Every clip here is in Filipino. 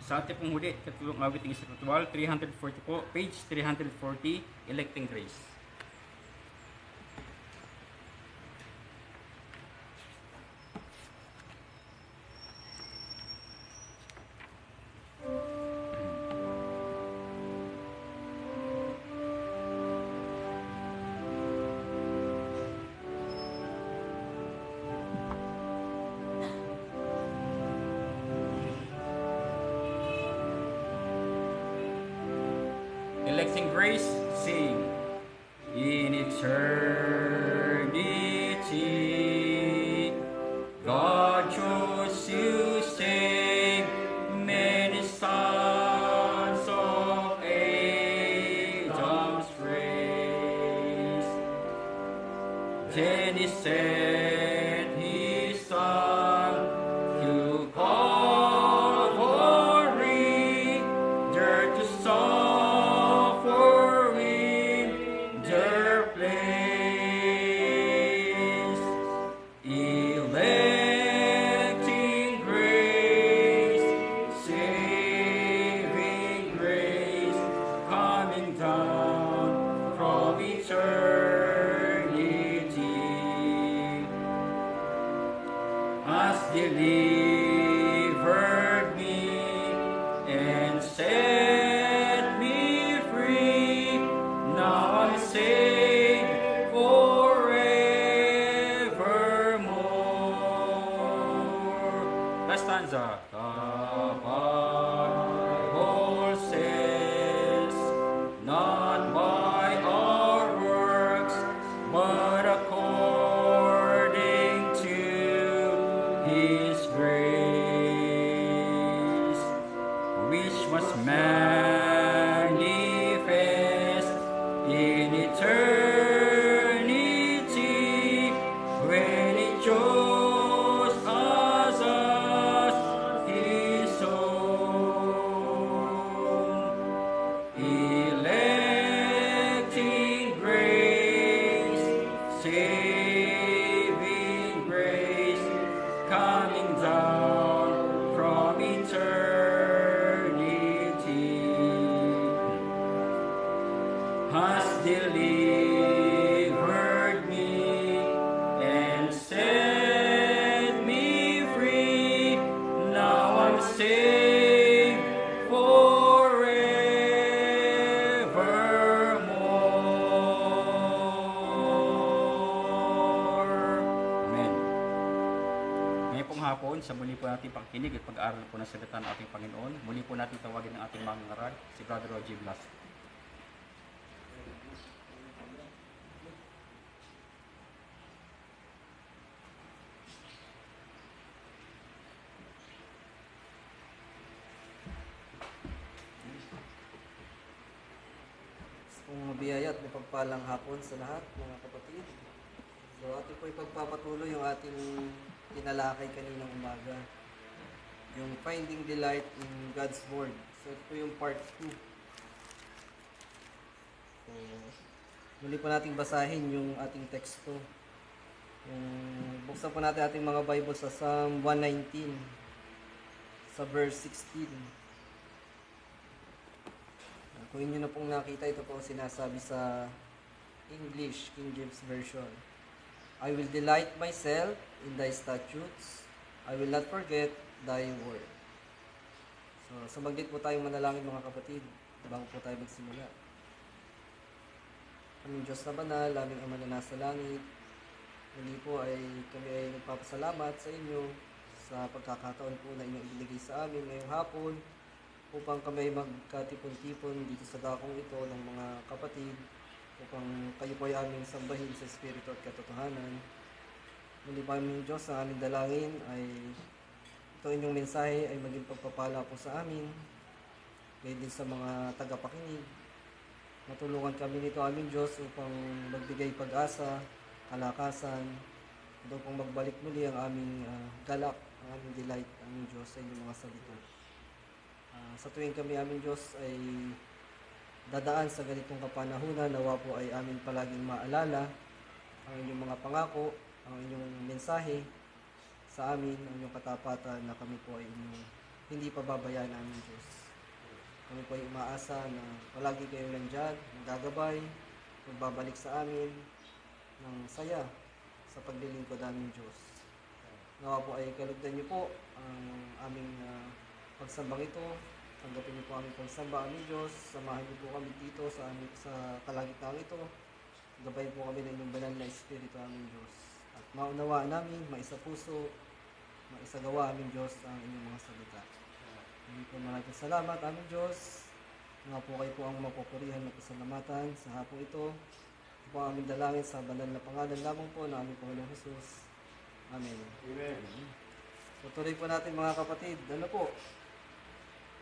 Sa ating pong huli, katulong awiting spiritual, 340 po, page 340, Electing Grace. Electing Grace, sing. In eternity, God chose to save many sons of Adam's race. Then he sent his son to Calvary, there to suffer in their place. Electing grace, saving grace, coming down from eternity, has delivered me and set me free. Now I'm saved forevermore. Last stanza. The Bible says, not by our works, but according to His grace, which was manifest in eternity, when He chose us as His own. Electing grace, saving grace, coming down from eternity, has delivered me and set me free. Now I'm saved forevermore. Amen. Ngayon pong hapon, sa muli po natin pagkinig at pag-aaral po ng salita ng ating Panginoon, muli po natin tawagin ang ating mga ngaral, si Brother Roger Blas. Kung mabiyaya at mapagpalang hapon sa lahat, mga kapatid. So, ating po ipagpapatuloy yung ating tinalakay kaninang umaga. Yung Finding Delight in God's Word. So, ito po yung part 2. So, muli po nating basahin yung ating teksto. Buksan po natin ating mga Bible sa Psalm 119, sa verse 16. Kung inyo na pong nakita, ito po sinasabi sa English, King James Version. I will delight myself in thy statutes. I will not forget thy word. So, sumaglit po tayong manalangin mga kapatid, bago po tayo magsimula. Aming Diyos na banal, aming Ama na nasa langit, muli po ay kami ay nagpapasalamat sa inyo sa pagkakataon po na inyong ibinigay sa amin ngayong hapon, upang kami magkatipon-tipon dito sa dakong ito ng mga kapatid, upang kayo po ay aming sambahin sa Espiritu at katotohanan. Muli pa aming Diyos, ang aming dalangin ay ito inyong mensahe ay maging pagpapala po sa amin, gaya din sa mga tagapakinig. Matulungan kami nito aming Diyos upang magbigay pag-asa, kalakasan, upang magbalik muli ang aming galak, ang aming delight, aming Diyos sa inyong mga salita. Sa tuwing kami aming Diyos ay dadaan sa ganitong kapanahunan, nawa po ay amin palaging maalala ang inyong mga pangako, ang inyong mensahe sa amin, ang inyong katapatan na kami po ay inyong hindi pababayaan namin Diyos. Kami po ay umaasa na palagi kayong nandyan, nagagabay, magbabalik sa amin ng saya sa paglilingkod namin Diyos. Nawa po ay kalugdan niyo po ang aming pagsambang ito. Tanggapin niyo po aming pagsamba, aming Diyos. Samahan niyo po kami dito sa kalagitnaan ito. Gabay po kami ng inyong banal na Espiritu, aming Diyos. At maunawaan namin, maisapuso, maisagawa, aming Diyos, ang inyong mga salita. Hindi po maraming salamat, aming Diyos. Nga po kayo po ang mapupurihan na pasalamatan sa hapong ito. Ito po ang aming dalangin sa banal na pangalan lamang po na aming Panginoong Jesus. Amen. Amen. So tuloy po natin mga kapatid, ano po,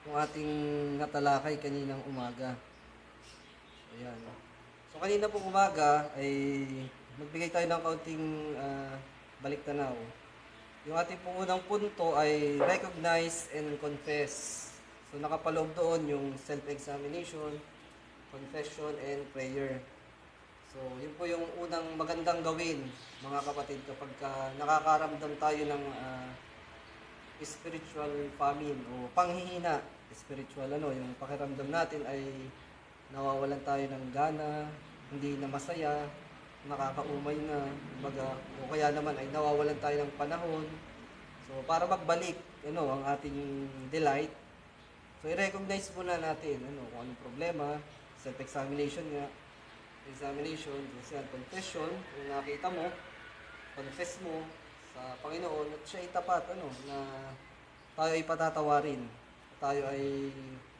yung ating natalakay kaninang umaga. Ayan. So kanina pong umaga ay magbigay tayo ng kaunting baliktanaw. Yung ating pong unang punto ay recognize and confess. So nakapaloob doon yung self-examination, confession, and prayer. So yun po yung unang magandang gawin mga kapatid kapag nakakaramdam tayo ng spiritual famine o panghihina. Spiritual yung pakiramdam natin ay nawawalan tayo ng gana, hindi na masaya, nakakaumay na, kumbaga, o kaya naman ay nawawalan tayo ng panahon. So, para magbalik, ang ating delight, so i-recognize muna natin, kung anong problema, self-examination nga, confession, kung nakita mo, confess mo sa Panginoon at siya itapat, na tayo ay patatawarin, tayo ay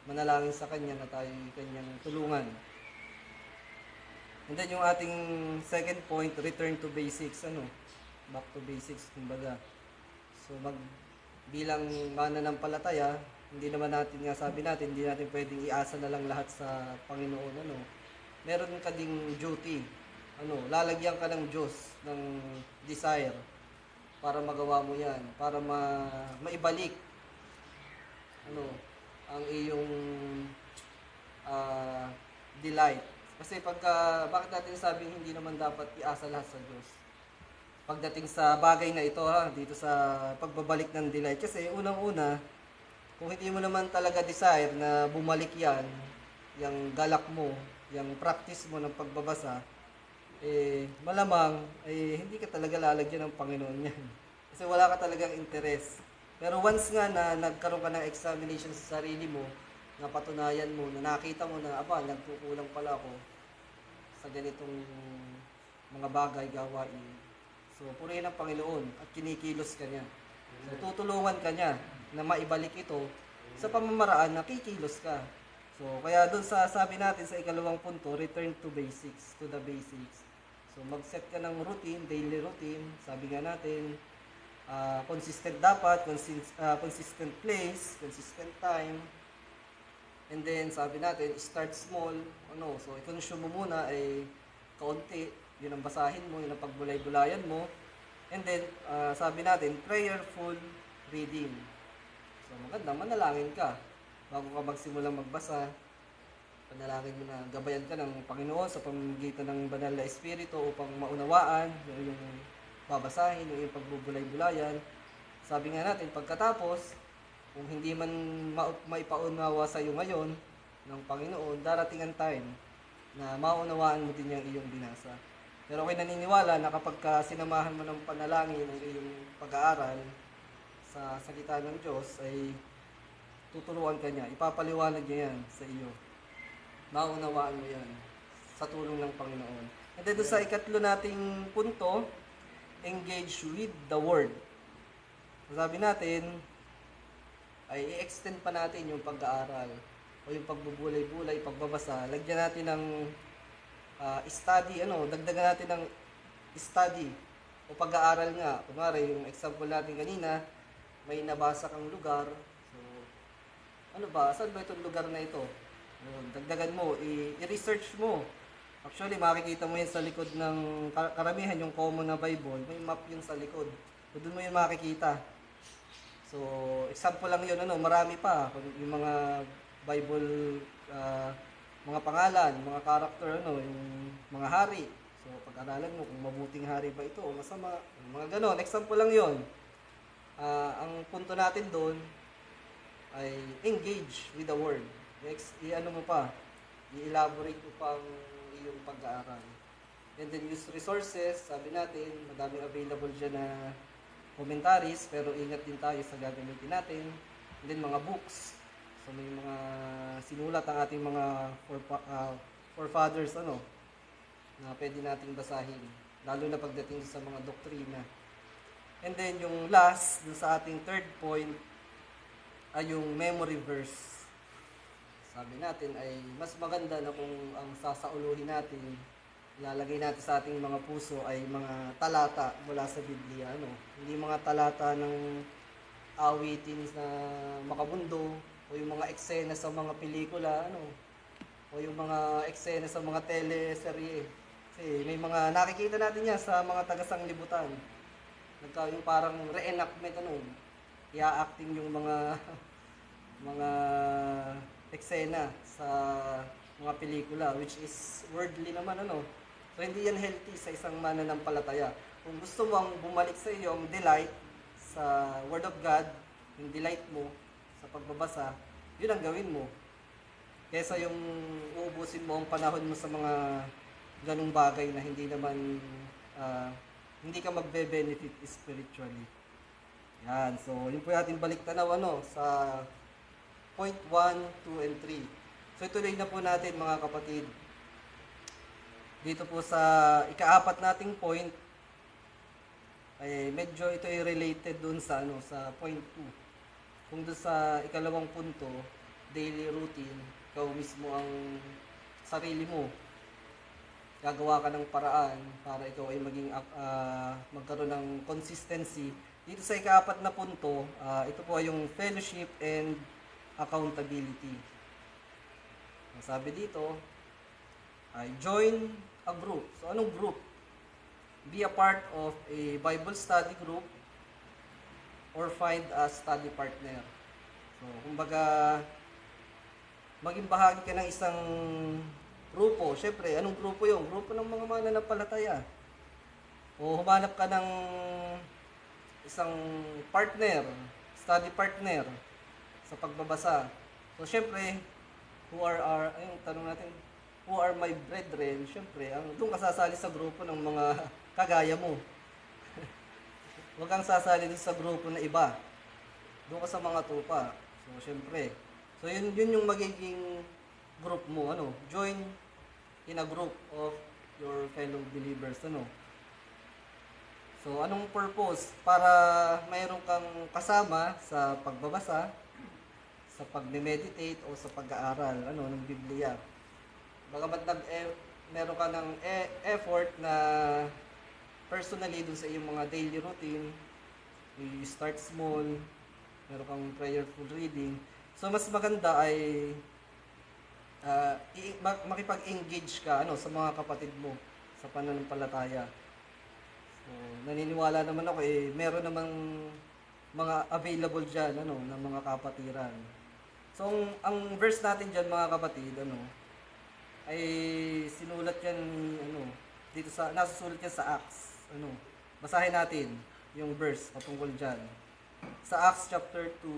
manalangin sa Kanya na tayo ay Kanyang tulungan. And then yung ating second point, return to basics, back to basics, kumbaga. So bilang mananampalataya, hindi naman natin nga sabi natin, hindi natin pwedeng iasa na lang lahat sa Panginoon, Meron ka ding duty, lalagyan ka ng Diyos ng desire para magawa mo 'yan, para maibalik ang iyong delight. Kasi bakit natin sabing hindi naman dapat iasa lahat sa Diyos? Pagdating sa bagay na ito, dito sa pagbabalik ng delight. Kasi unang-una, kung hindi mo naman talaga desire na bumalik yan, yung galak mo, yung practice mo ng pagbabasa, malamang, hindi ka talaga lalagyan ng Panginoon yan. Kasi wala ka talagang interest. Pero once nga na nagkaroon ka ng examination sa sarili mo, na patunayan mo, na nakita mo na, nagkukulang pala ako sa ganitong mga bagay, gawain. So, purihin ang Panginoon at kinikilos ka niya. So, tutulungan ka niya na maibalik ito sa pamamaraan na kikilos ka. So, kaya doon sa sabi natin sa ikalawang punto, return to basics, to the basics. So, mag-set ka ng routine, daily routine. Sabi nga natin, consistent dapat, consistent place, consistent time. And then, sabi natin, start small. So, i-consume mo muna ay kaunti. Yun ang basahin mo, yun ang pagbulay-bulayan mo. And then, sabi natin, prayerful reading. So, maganda, manalangin ka. Bago ka magsimulang magbasa, panalangin mo na gabayan ka ng Panginoon sa pamamagitan ng banal na Espiritu upang maunawaan yung babasahin, yung pagbubulay-bulayan. Sabi nga natin, pagkatapos, kung hindi man maipaunawa sa iyo ngayon ng Panginoon, darating ang time na maunawaan mo din yung iyong binasa. Pero ako'y naniniwala na kapag sinamahan mo ng panalangin ng iyong pag-aaral sa salita ng Diyos, ay tuturuan ka niya, ipapaliwanag niya yan sa iyo. Maunawaan mo yan sa tulong ng Panginoon. And then sa ikatlo nating punto, engage with the Word. Sabi natin, ay i-extend pa natin yung pag-aaral o yung pagbubulay-bulay, pagbabasa. Lagyan natin ng study, dagdagan natin ng study o pag-aaral nga. Kunwari, yung example natin kanina, may nabasa kang lugar. So, saan ba itong lugar na ito? Dagdagan mo, i-research mo. Actually, makikita mo yan sa likod ng karamihan, yung common na Bible, may map yun sa likod. So, doon mo yun makikita. So, example lang yun, marami pa. Yung mga Bible, mga pangalan, mga character, yung mga hari. So, pag-aralan mo kung mabuting hari ba ito o masama. Mga ganon, example lang yun. Ang punto natin doon, ay engage with the word. I-ano mo pa, i-elaborate mo pang iyong pag-aaral. And then use resources, sabi natin, madaming available dyan na commentaries, pero ingat din tayo sa gagamitin natin. And then mga books. So may mga sinulat ang ating mga forefathers na pwede nating basahin, lalo na pagdating sa mga doktrina. And then yung last, dun sa ating third point, ay yung memory verse. Sabi natin ay mas maganda na kung ang sasauluhin natin, ilalagay natin sa ating mga puso ay mga talata mula sa Biblia. Hindi mga talata ng awitin na makabundo, o yung mga eksena sa mga pelikula, o yung mga eksena sa mga teleserye. Kasi may mga nakikita natin yan sa mga taga-sanglibutan. Yung parang reenactment, i-acting yung mga mga eksena sa mga pelikula, which is worldly naman, So hindi yan healthy sa isang mananampalataya. Kung gusto mo ang bumalik sa iyo ang delight sa Word of God, yung delight mo sa pagbabasa, yun ang gawin mo. Kesa yung uubusin mo ang panahon mo sa mga ganung bagay na hindi naman, hindi ka magbe-benefit spiritually. Yan. So, yun po natin balik tanaw sa point 1, 2, and 3. So, ituloy na po natin mga kapatid. Dito po sa ika-apat nating point, ay medyo ito ay related dun sa sa point 2. Kung doon sa ikalawang punto, daily routine, ikaw mismo ang sarili mo. Gagawa ka ng paraan para ikaw ay magkaroon ng consistency. Dito sa ika-apat na punto, ito po ay yung fellowship and accountability. Ang sabi dito, ay join a group. So anong group? Be a part of a Bible study group or find a study partner. So, kumbaga, maging bahagi ka ng isang grupo. Siyempre, anong grupo yun? Grupo ng mga mananampalataya. O humanap ka ng isang partner, study partner sa pagbabasa. So, siyempre, tanong natin, who are my brethren? Siyempre, doon ka sasali sa grupo ng mga kagaya mo. Huwag kang sasali dun sa grupo na iba. Doon ka sa mga tupa. So, syempre. So, yun yung magiging group mo. Join in a group of your fellow believers. So, anong purpose? Para mayroon kang kasama sa pagbabasa, sa pag-meditate, o sa pag-aaral ng Biblia. Bagamat meron ka ng effort na personally dun sa iyong mga daily routine, you start small, meron kang prayerful reading. So mas maganda ay makipag-engage ka sa mga kapatid mo sa pananampalataya. So naniniwala naman ako meron namang mga available diyan ng mga kapatiran. So ang verse natin diyan mga kapatid ay sinulat yan dito nasusulat yan sa Acts. Basahin natin yung verse patungkol dyan. Sa Acts chapter 2,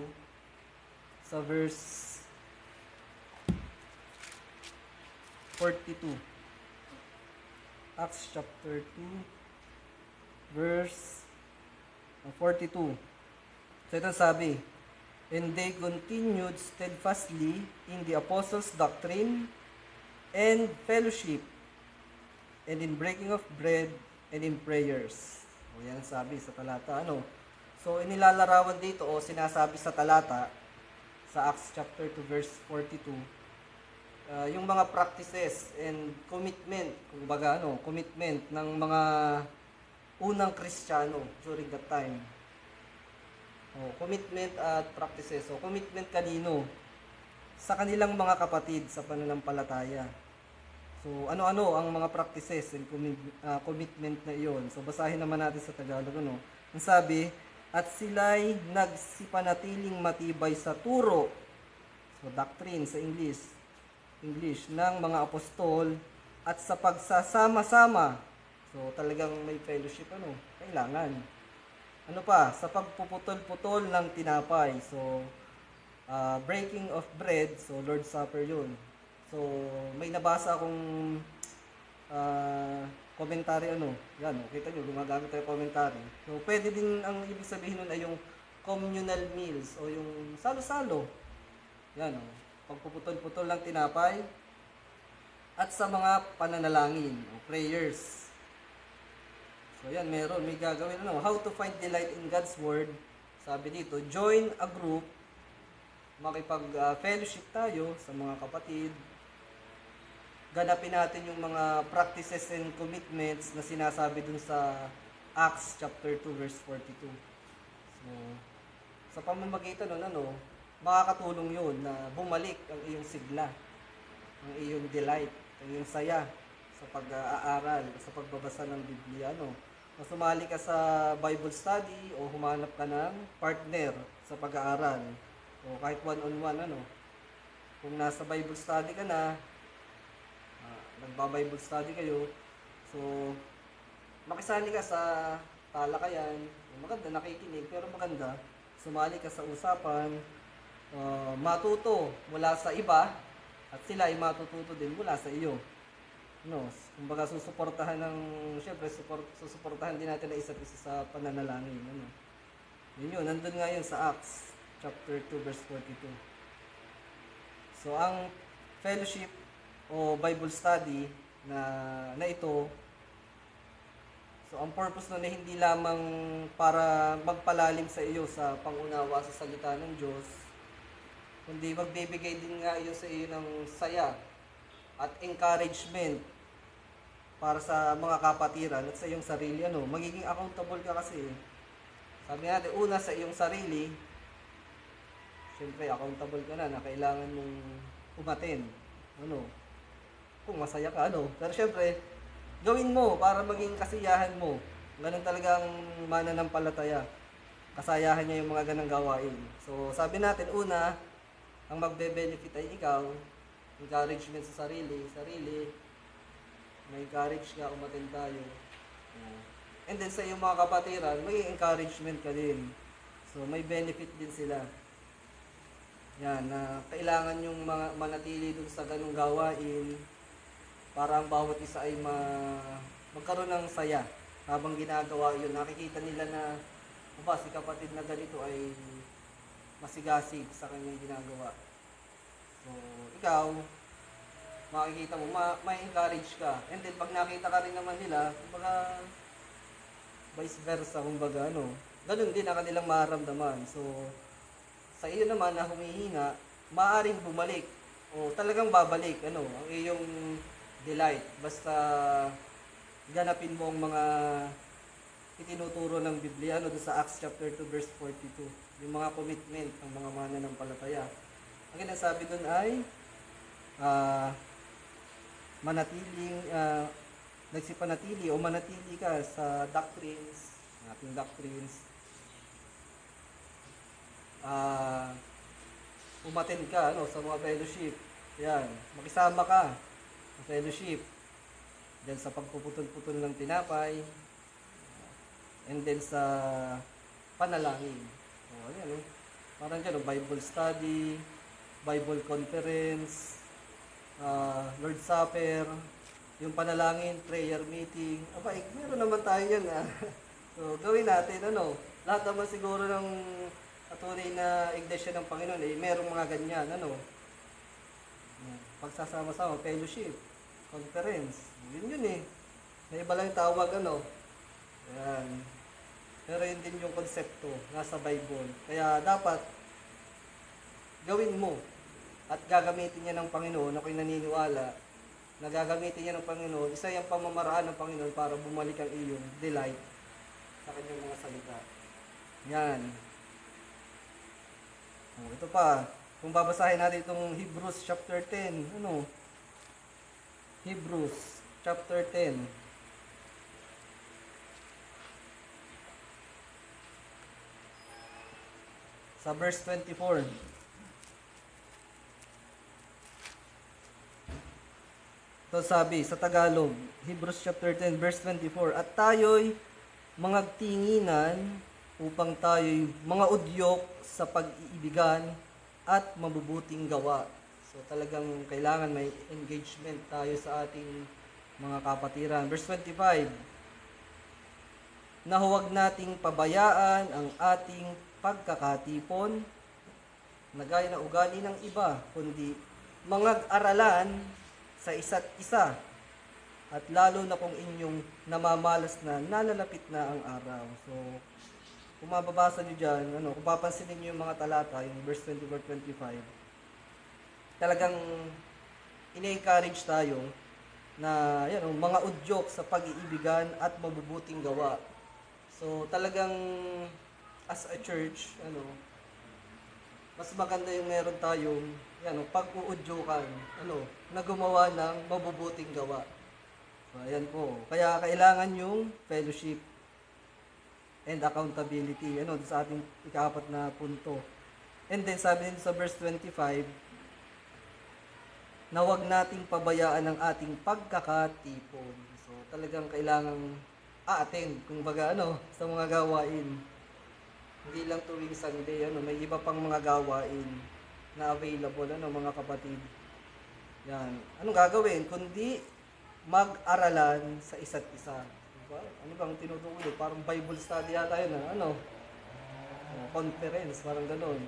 sa verse 42. Acts chapter 2, verse 42. So ito sabi, and they continued steadfastly in the apostles' doctrine and fellowship, and in breaking of bread, and in prayers. O yan sabi sa talata. So inilalarawan dito o sinasabi sa talata sa Acts chapter 2 verse 42 yung mga practices and commitment, kumbaga commitment ng mga unang Kristiyano during that time. Commitment at practices. So commitment kanino? Sa kanilang mga kapatid sa pananampalataya. So, ano-ano ang mga practices and commitment na iyon. So, basahin naman natin sa Tagalog. Ang sabi, at sila'y nagsipanatiling matibay sa turo, so doctrine sa English, ng mga apostol, at sa pagsasama-sama. So, talagang may fellowship, kailangan. Sa pagpuputol-putol ng tinapay. So, breaking of bread, so Lord's Supper yun. So, may nabasa akong commentary yan, kita nyo, gumagamit tayo commentary. So, pwede din, ang ibig sabihin nun ay yung communal meals o yung salo-salo. Yan, pagpuputol-putol ng tinapay at sa mga pananalangin o prayers. So, yan, may gagawin, how to find delight in God's Word. Sabi dito, join a group, makipag-fellowship tayo sa mga kapatid, ganapin natin yung mga practices and commitments na sinasabi dun sa Acts chapter 2 verse 42. So, sa pamamagitan nun, makakatulong yun na bumalik ang iyong sigla, ang iyong delight, ang iyong saya sa pag-aaral, sa pagbabasa ng Biblia, Sumali ka sa Bible study o humanap ka ng partner sa pag-aaral o kahit one-on-one, Kung nasa Bible study ka na, nagba-Bible study kayo, so makisali ka sa talakayan, maganda nakikinig, pero maganda sumali ka sa usapan, matuto mula sa iba at sila ay matututo din mula sa iyo. Kumbaga syempre susuportahan din natin ang isa't isa sa pananalangin, Yun, nandun nga yun sa Acts chapter 2 verse 42. So ang fellowship o Bible study na ito, so ang purpose nun ay hindi lamang para magpalalim sa iyo sa pangunawa sa salita ng Diyos, kundi magbibigay din nga iyo sa iyo ng saya at encouragement para sa mga kapatiran at sa iyong sarili. Magiging accountable ka kasi. Sabi natin, una sa iyong sarili, syempre accountable ka na kailangan mong umattend. Kung masaya ka, Pero syempre, gawin mo para maging kasiyahan mo. Ganun talagang mananampalataya. Kasayahan niya yung mga ganang gawain. So, sabi natin, una, ang magbe-benefit ay ikaw, encouragement sa sarili, may encourage ka, umattend tayo. And then sa iyong mga kapatiran, may encouragement ka din. So, may benefit din sila. Yan, na kailangan yung manatili dun sa ganung gawain para ang bawat isa ay magkaroon ng saya habang ginagawa yun. Nakikita nila na si kapatid na ganito ay masigasig sa kanyang ginagawa. So, ikaw, makikita mo, may encourage ka. And then, pag nakita ka rin naman nila, kumbaga, vice versa, kumbaga, ganun din ang kanilang maramdaman. So, sa iyo naman na humihina, maaaring bumalik o talagang babalik, ang iyong delight. Basta, ganapin mo ang mga itinuturo ng Biblia, doon sa Acts chapter 2, verse 42. Yung mga commitment ng mga mananampalataya. Ang sinasabi doon ay, nagsipanatili o manatili ka sa doctrines, ating doctrines, umattend ka sa mga fellowship, yan, makisama ka sa fellowship, then sa pagpuputol-putol ng tinapay, and then sa panalangin. Yan, parang dyan, Bible study, Bible conference, Lord's Supper, yung panalangin, prayer meeting. Meron naman tayo yan. So, gawin natin, lahat naman siguro ng tunay na iglesia ng Panginoon, merong mga ganyan, pagsasama-sama, fellowship, conference, yun may iba lang tawag, yan. Pero yun din yung konsepto, nasa Bible. Kaya dapat, gawin mo, at gagamitin niya ng Panginoon, ako'y naniniwala, na gagamitin niya ng Panginoon, isa yung pamamaraan ng Panginoon para bumalik ang iyong delight sa kanyang mga salita. Yan. Ito pa, kung babasahin natin itong Hebrews chapter 10, Hebrews chapter 10. Sa verse 24. Ito sabi sa Tagalog, Hebrews chapter 10 verse 24, at tayo'y mangagtinginan upang tayo'y mga udyok sa pag-iibigan at mabubuting gawa. So talagang kailangan may engagement tayo sa ating mga kapatiran. Verse 25, na huwag nating pabayaan ang ating pagkakatipon na gaya ng ugali ng iba, kundi mangag-aralan sa isa't isa, at lalo na kung inyong namamalas na nalalapit na ang araw. So, kung mababasa nyo dyan, kung papansinin nyo yung mga talata, yung verse 24-25, talagang ine-encourage tayo na mga udyok sa pag-iibigan at mabubuting gawa. So, talagang as a church, mas maganda yung meron tayong pag-uudyokan, na gumawa ng mabubuting gawa. So, ayan po. Kaya kailangan yung fellowship and accountability, sa ating ika-4 na punto. And then, sabi din sa verse 25, na huwag nating pabayaan ang ating pagkakatipon. So, talagang kailangang a-attend, kumbaga, sa mga gawain. Hindi lang tuwing Sunday, may iba pang mga gawain na available, mga kapatid. Yan. Anong gagawin? Kundi mag-aralan sa isa't isa. Diba? Ano bang tinutukoy? Parang Bible study yata yun, conference, parang gano'n.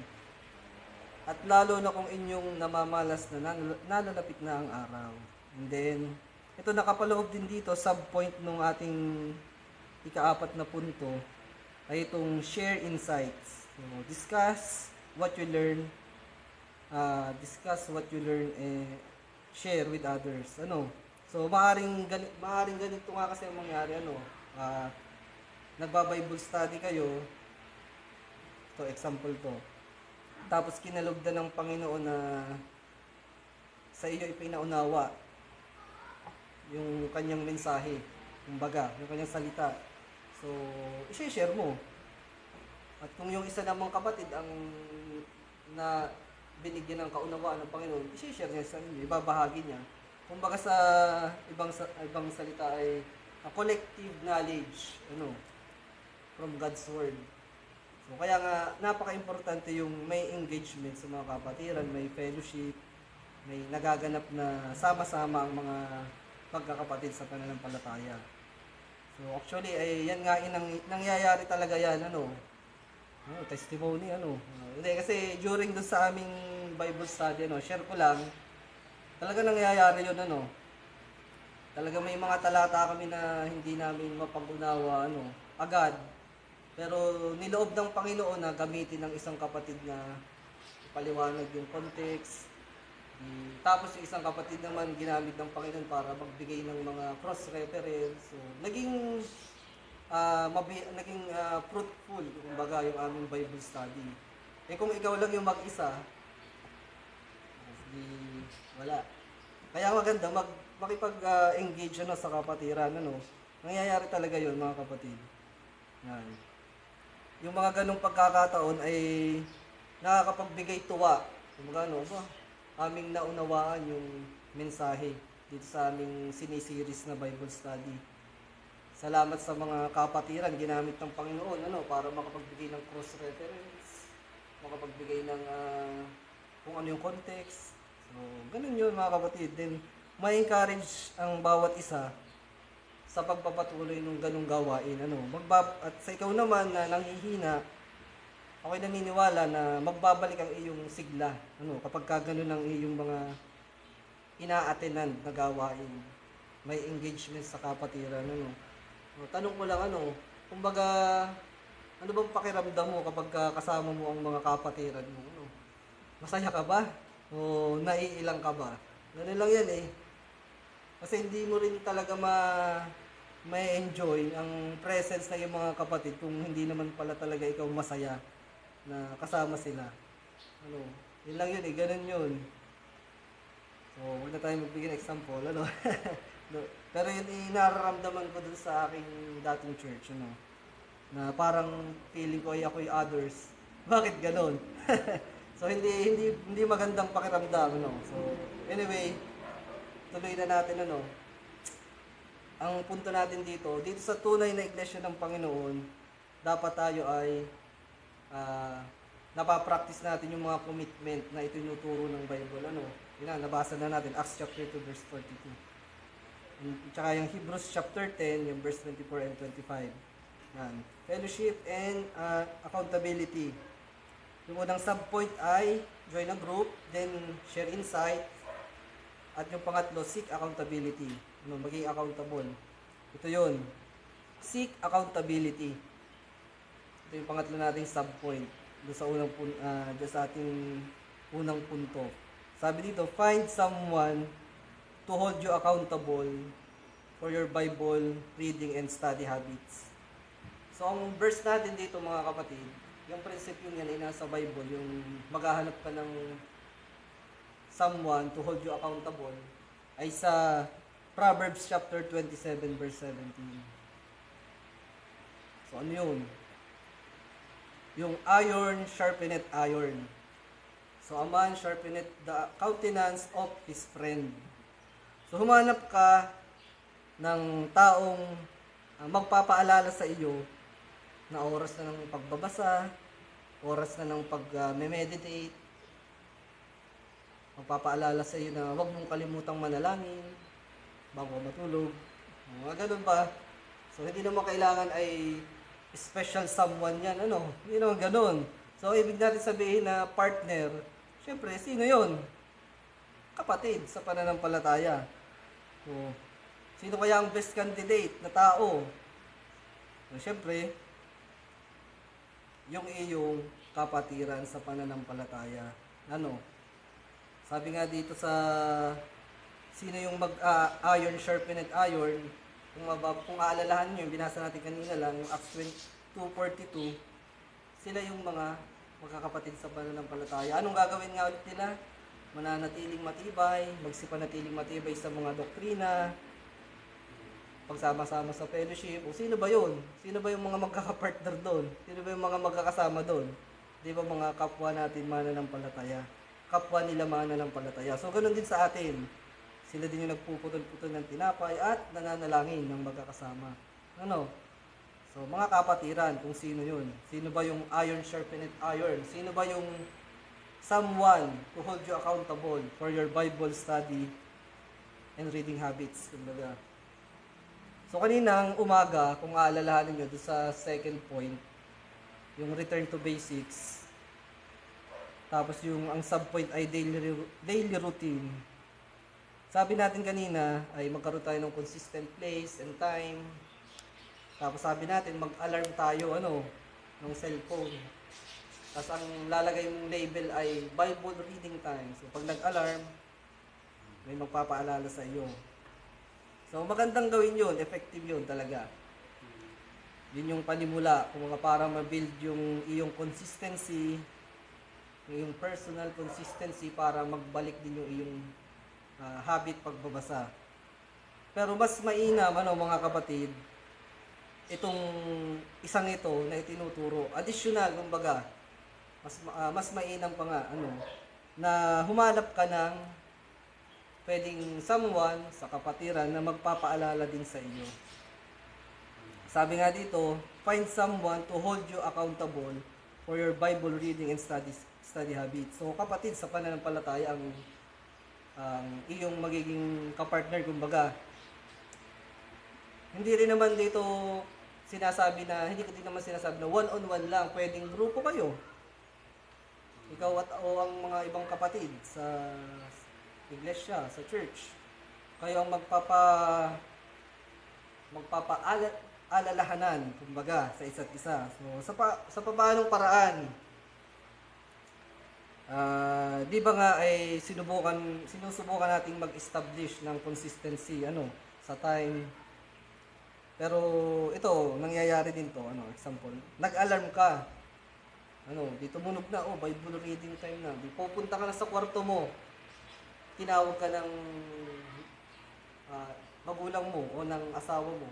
At lalo na kung inyong namamalas na nalalapit na ang araw. And then, ito nakapaloob din dito, subpoint nung ating ika-4 na punto, ay itong share insights. So, discuss what you learn, and share with others. So, maaring ganito nga kasi ang mangyari, nagba-Bible study kayo, to example to, tapos kinalugdan ng Panginoon na sa iyo ipinaunawa yung kanyang mensahe, kumbaga, yung kanyang salita. So, i-share mo. At kung yung isa namang kapatid ang na binigyan ng kaunawaan ng Panginoon, i-share niya sa inyo, ibabahagi niya. Kumbaga sa ibang salita ay a collective knowledge, from God's Word. So, kaya nga, napaka-importante yung may engagement sa mga kapatiran, may fellowship, may nagaganap na sama-sama ang mga pagkakapatid sa pananampalataya. So, actually, ay yan nga, nangyayari talaga yan, testimony, Hindi, kasi during doon sa aming Bible study, share ko lang, talaga nangyayari yun, Talaga may mga talata kami na hindi namin mapag-unawa, agad. Pero niloob ng Panginoon na gamitin ng isang kapatid na ipaliwanag yung context. Tapos yung isang kapatid naman ginamit ng Panginoon para magbigay ng mga cross-reference. So, naging fruitful, kumbaga, yung aming Bible study. Kung ikaw lang yung mag-isa, wala. Kaya maganda makipag-engage sa kapatiran, Nangyayari talaga yun, mga kapatid. Yan. Yung mga ganong pagkakataon ay nakakapagbigay tuwa. Kumbaga, aming naunawaan yung mensahe dito sa aming sinisiris na Bible study. Salamat sa mga kapatiran, ginamit ng Panginoon, para makapagbigay ng cross-reference, makapagbigay ng kung ano yung context. So, ganun yun, mga kapatid. Then, may encourage ang bawat isa sa pagpapatuloy ng ganung gawain. At sa ikaw naman na nanghihina, ako'y naniniwala na magbabalik ang iyong sigla, kapag ganun ang iyong mga ina-attenan na gawain. May engagement sa kapatiran, Tanong ko lang, kumbaga, ano bang pakiramdam mo kapag kasama mo ang mga kapatiran mo, Masaya ka ba? O naiilang ka ba? Ganun lang yan, Kasi hindi mo rin talaga may enjoy ang presence ng iyong mga kapatid kung hindi naman pala talaga ikaw masaya na kasama sila. Yun lang yun, ganun yun. So, huwag na tayo magbigay ng example, Pero yun, nararamdaman ko dun sa aking dating church, na parang feeling ko ay ako yung others. Bakit ganun? So, hindi magandang pakiramdam, So, anyway, tuloy na natin, Ang punto natin dito sa tunay na iglesia ng Panginoon, dapat tayo ay napapractice natin yung mga commitment na itinuturo ng Bible. Ano? Yun na, nabasa na natin, Acts chapter 2, verse 42. Tsaka yung Hebrews chapter 10, yung verse 24 and 25. Yan. Fellowship and accountability. Yung unang subpoint ay join a group, then share insight, at yung pangatlo, seek accountability. Ano, maging accountable. Ito yun. Seek accountability. Ito yung pangatlo nating subpoint. Doon sa unang doon sa ating unang punto. Sabi dito, find someone to hold you accountable for your Bible reading and study habits. So, ang verse natin dito mga kapatid, yung prinsipyo niyan ay nasa Bible, yung maghahanap ka ng someone to hold you accountable, ay sa Proverbs chapter 27 verse 17. So, ano yun? Yung iron sharpeneth iron. So, a man sharpeneth the countenance of his friend. So, humanap ka ng taong magpapaalala sa iyo na oras na ng pagbabasa, oras na ng pag-meditate, magpapaalala sa iyo na huwag mong kalimutang manalangin bago matulog. Mga ganun ba? So, hindi naman kailangan ay special someone yan, ano? Hindi naman ganun. So, ibig natin sabihin na partner, syempre, sino yon? Kapatid sa pananampalataya. So, sino kaya ang best candidate na tao? So, syempre, yung iyong kapatiran sa pananampalataya. Ano? Sabi nga dito sa sino yung iron sharpened iron, kung aalalahan nyo, yung binasa natin kanina lang, yung Acts 2:42, sila yung mga magkakapatid sa pananampalataya. Anong gagawin nga ulit nila? Mananatiling matibay, magsipanatiling matibay sa mga doktrina, pagsama-sama sa fellowship. O sino ba yun? Sino ba yung mga magkakapartner doon? Sino ba yung mga magkakasama doon? Di ba mga kapwa natin mananampalataya? Kapwa nila mananampalataya. So, ganun din sa atin. Sila din yung nagpuputol-putol ng tinapay at nananalangin ng magkakasama. Ano? So, mga kapatiran, kung sino yun. Sino ba yung iron sharpened iron? Sino ba yung someone to hold you accountable for your Bible study and reading habits? Kumbaga. So, kaninang umaga, kung aalalahanin nyo doon sa second point, yung return to basics, tapos yung ang subpoint ay daily routine. Sabi natin kanina ay magkaroon tayo ng consistent place and time. Tapos sabi natin mag-alarm tayo ng cellphone. Tapos ang lalagay mong label ay Bible reading time. So pag nag-alarm, may magpapaalala sa iyo. So magandang gawin 'yun, effective 'yun talaga. Yun yung panimula kung para ma-build yung iyong consistency, yung personal consistency para magbalik din yung iyong habit pagbabasa. Pero mas mainam mga kapatid, itong isang ito na itinuturo, additional kumbaga, mas mainam pa nga na humanap ka ng pwedeng someone sa kapatiran na magpapaalala din sa iyo. Sabi nga dito, find someone to hold you accountable for your Bible reading and study habits. So kapatid sa pananampalataya ang iyong magiging kapartner, kumbaga. Hindi rin naman dito hindi ko din naman sinasabi na one-on-one lang, pwedeng grupo kayo. Ikaw o ang mga ibang kapatid sa iglesia, sa church. Kayo ang magpapaalalahanan, kumbaga, sa isa't isa. So, sa paanong paraan, di ba nga ay sinusubukan nating mag-establish ng consistency sa time. Pero ito, nangyayari din to, example, nag-alarm ka. Di tumunog na, Bible reading time na. Di pupunta ka na sa kwarto mo. Tinawag ka ng magulang mo o ng asawa mo.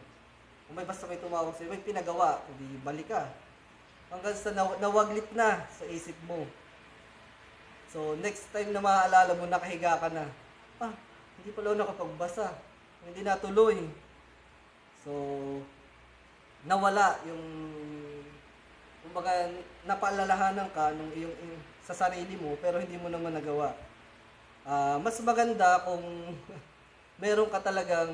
Kung basta may tumawag sa'yo, may pinagawa, di balik ka. Hanggang sa nawaglit na sa isip mo. So, next time na maaalala mo, nakahiga ka na. Hindi pala ako nakapagbasa. Hindi natuloy. So, nawala yung kumbaga napaalalahanan ka nung sa sarili mo pero hindi mo naman nagawa. Mas maganda kung meron ka talagang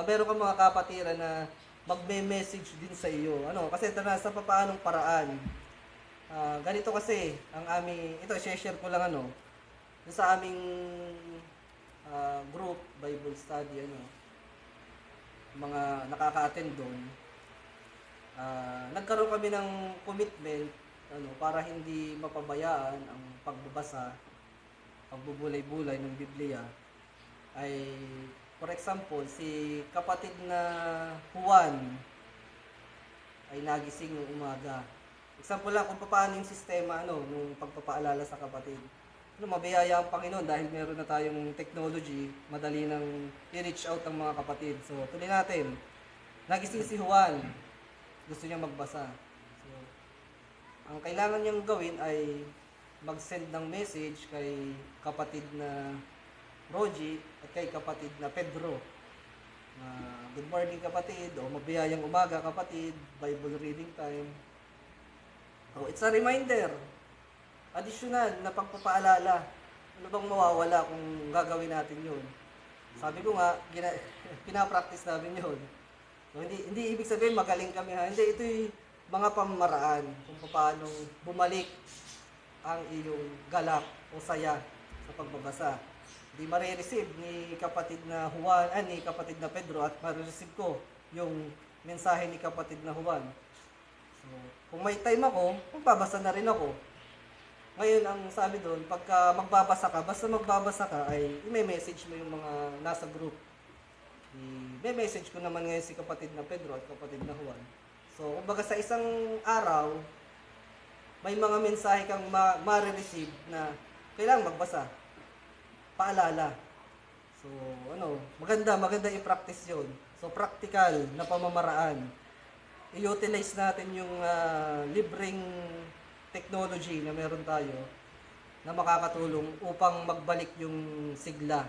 meron kang mga kapatiran na magme-message din sa iyo. Kasi ito na sa papaanong paraan. Ganito kasi ang aming ito share ko lang sa aming group Bible study mga nakaka-attend doon. Nagkaroon kami ng commitment para hindi mapabayaan ang pagbabasa, pagbubulay-bulay ng Biblia. Ay for example, si kapatid na Juan ay nagising ng umaga. Example lang kung paano yung sistema nung pagpapaalala sa kapatid. Mabiyaya ang Panginoon dahil meron na tayong technology, madali nang i-reach out ang mga kapatid. So, tuloy natin. Nagising si Juan. Gusto niya magbasa. So, ang kailangan niyang gawin ay mag-send ng message kay kapatid na Rogie at kay kapatid na Pedro. Good morning kapatid, o mabiyayang umaga kapatid, Bible reading time. It's a reminder. Additional na pagpapaalala. Ano bang mawawala kung gagawin natin yun? Sabi ko nga, pinapractice namin yun. So, hindi ibig sabihin magaling kami ha. Hindi, ito'y mga pamamaraan kung paano bumalik ang iyong galak o saya sa pagbabasa. Hindi marireceive ni kapatid na Juan, ni kapatid na Pedro at marireceive ko yung mensahe ni kapatid na Juan. So, kung may time ako, magbabasa na rin ako. Ngayon, ang sabi doon, pagka magbabasa ka, basta magbabasa ka, ay i-message mo yung mga nasa group. I-message ko naman ngayon si kapatid na Pedro at kapatid na Juan. So, kumbaga sa isang araw, may mga mensahe kang ma-receive na kailangan magbasa. Paalala. So, maganda i-practice yun. So, practical na pamamaraan. I-utilize natin yung libreng technology na meron tayo na makakatulong upang magbalik yung sigla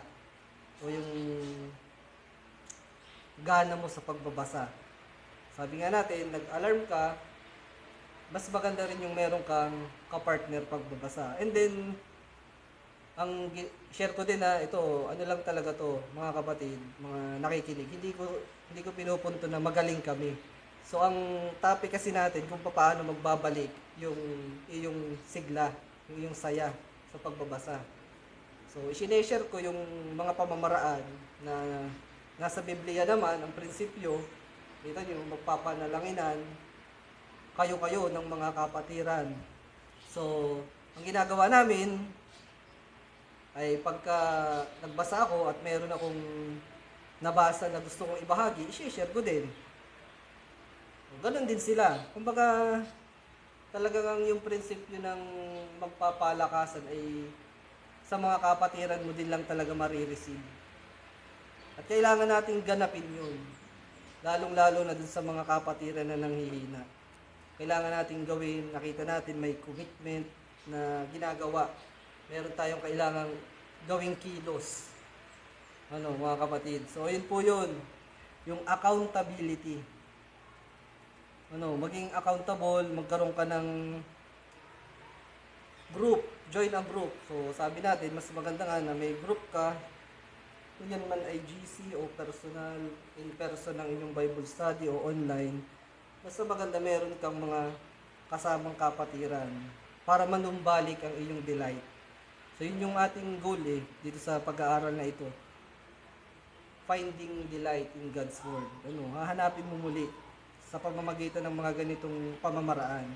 o yung gana mo sa pagbabasa. Sabi nga natin, nag-alarm ka, mas maganda rin yung meron kang kapartner pagbabasa. And then, ang share ko din ito, lang talaga to, mga kapatid, mga nakikinig. Hindi ko pinupunto na magaling kami. So, ang topic kasi natin kung paano magbabalik yung iyong sigla, yung iyong saya sa pagbabasa. So, i-share ko yung mga pamamaraan na nasa Biblia naman, ang prinsipyo, kita nyo, magpapanalanginan, kayo-kayo ng mga kapatiran. So, ang ginagawa namin, ay pagka nagbasa ako at meron akong nabasa na gusto kong ibahagi, i-share ko din. Ganon din sila. Kumbaga, talagang yung prinsipyo ng magpapalakasan ay sa mga kapatiran mo din lang talaga marireceive. At kailangan nating ganapin yun. Lalong-lalo na dun sa mga kapatiran na nanghihina. Kailangan nating gawin, nakita natin may commitment na ginagawa. Meron tayong kailangang gawing kilos. Mga kapatid. So, yun po yun. Yung accountability. Maging accountable, magkaroon ka ng group, join a group. So, sabi natin, mas maganda nga na may group ka, kung yan man ay GC o personal, in person ng inyong Bible study o online, basta maganda meron kang mga kasamang kapatiran para manumbalik ang iyong delight. So, yun yung ating goal dito sa pag-aaral na ito. Finding delight in God's Word. Hahanapin mo muli sa pamamagitan ng mga ganitong pamamaraan.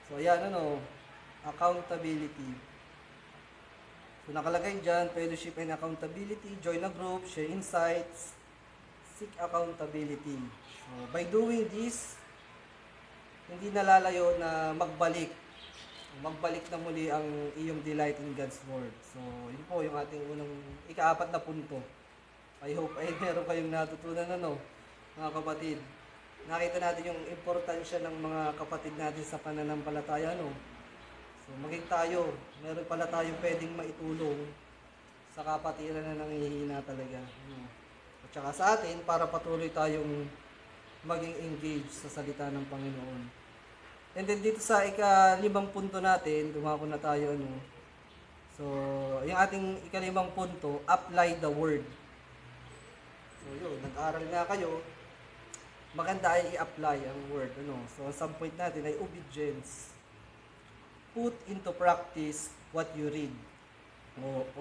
So, ayan, accountability. So, nakalagay dyan, fellowship and accountability, join a group, share insights, seek accountability. So, by doing this, hindi nalalayo na magbalik na muli ang iyong delight in God's Word. So, yun po yung ating unang ika-4 na punto. I hope ay meron kayong natutunan mga kapatid. Nakita natin yung importansya ng mga kapatid natin sa pananampalataya, So, maging tayo, meron pala tayong pwedeng maitulong sa kapatiran na nanghihina talaga. At saka sa atin, para patuloy tayong maging engaged sa salita ng Panginoon. And then dito sa ika-5 punto natin, dumako na tayo ano. So, yung ating ika-5 punto, apply the word. So, yun, nag-aral nga kayo, maganda ay i-apply ang word. Ano? So, ang subpoint natin ay obedience. Put into practice what you read.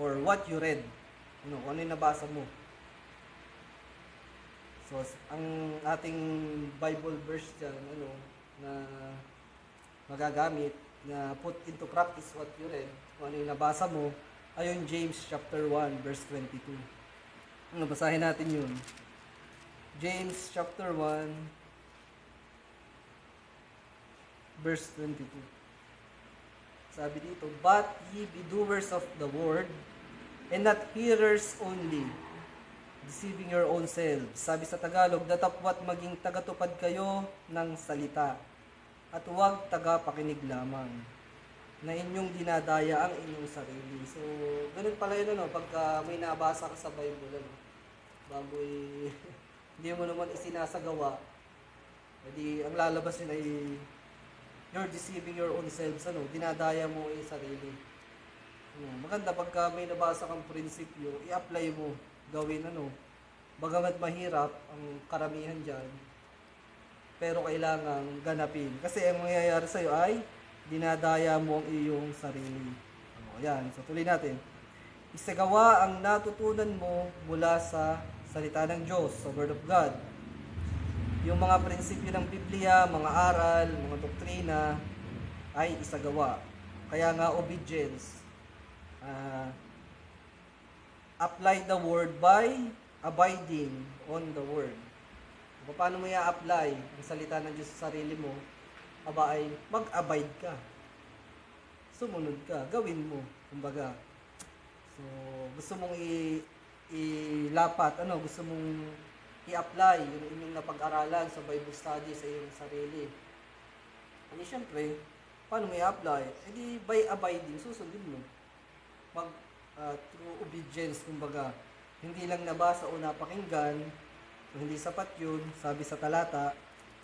Or what you read. Ano, kung ano yung nabasa mo. So, ang ating Bible verse dyan, ano, na magagamit, na put into practice what you read, kung ano yung nabasa mo, ay yung James chapter 1, verse 22. Ano, basahin natin yun. James chapter 1, verse 22. Sabi dito, but ye be doers of the word, and not hearers only, deceiving your own selves. Sabi sa Tagalog, datapwat maging tagatupad kayo ng salita, at huwag tagapakinig lamang, na inyong dinadaya ang inyong sarili. So, ganun pala yun, ano, pagka may nabasa ka sa Bible, ano, bago hindi mo naman isinasagawa, edi ang lalabas yun ay you're deceiving your own selves, ano, dinadaya mo yung sarili. Maganda pagka may nabasa kang prinsipyo, i-apply mo, gawin ano. Bagamat mahirap ang karamihan dyan, pero kailangan ganapin. Kasi ang mangyayari sa'yo ay dinadaya mo ang iyong sarili. Ayan, so tuloy natin. Isagawa ang natutunan mo mula sa salita ng Diyos, sa Word of God. Yung mga prinsipyo ng Biblia, mga aral, mga doktrina, ay isagawa. Kaya nga obedience. Apply the word by abiding on the word. Paano mo i-apply ang salita ng Diyos sa sarili mo? Aba ay mag-abide ka. Sumunod ka. Gawin mo. Kumbaga. So, gusto mong ilapat, ano, gusto mong i-apply yung inyong napag-aralan sa Bible study sa iyong sarili. Ano, syempre, paano mo i-apply? E di, by abiding, susundin mo. Through obedience, kumbaga. Hindi lang nabasa o napakinggan, so hindi sapat yun, sabi sa talata,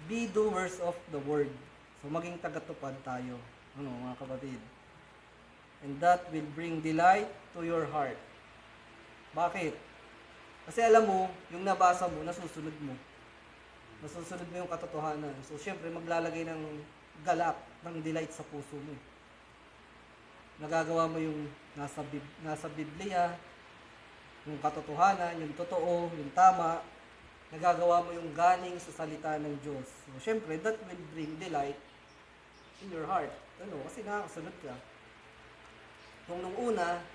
be doers of the word. So, maging tagatupad tayo, ano, mga kapatid. And that will bring delight to your heart. Bakit? Kasi alam mo, yung nabasa mo, nasusunod mo. Nasusunod mo yung katotohanan. So, syempre, maglalagay ng galak, ng delight sa puso mo. Nagagawa mo yung nasa Biblia, yung katotohanan, yung totoo, yung tama. Nagagawa mo yung galing sa salita ng Diyos. So, syempre, that will bring delight in your heart. Ano? Kasi nakakasunod ka. Kung nung una,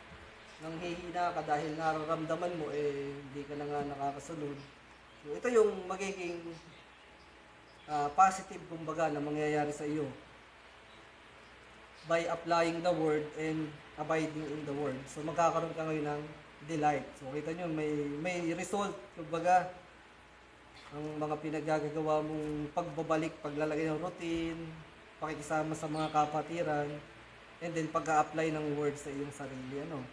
nang hihina ka dahil nararamdaman mo, hindi ka na nga nakakasunod. So, ito yung magiging positive, kumbaga, na mangyayari sa iyo by applying the word and abiding in the word. So, magkakaroon ka ngayon ng delight. So, kita nyo, may result, kumbaga, ang mga pinaggagawa mong pagbabalik, paglalagay ng routine, pakikisama sa mga kapatiran, and then pag-a-apply ng word sa iyong sarili, ano.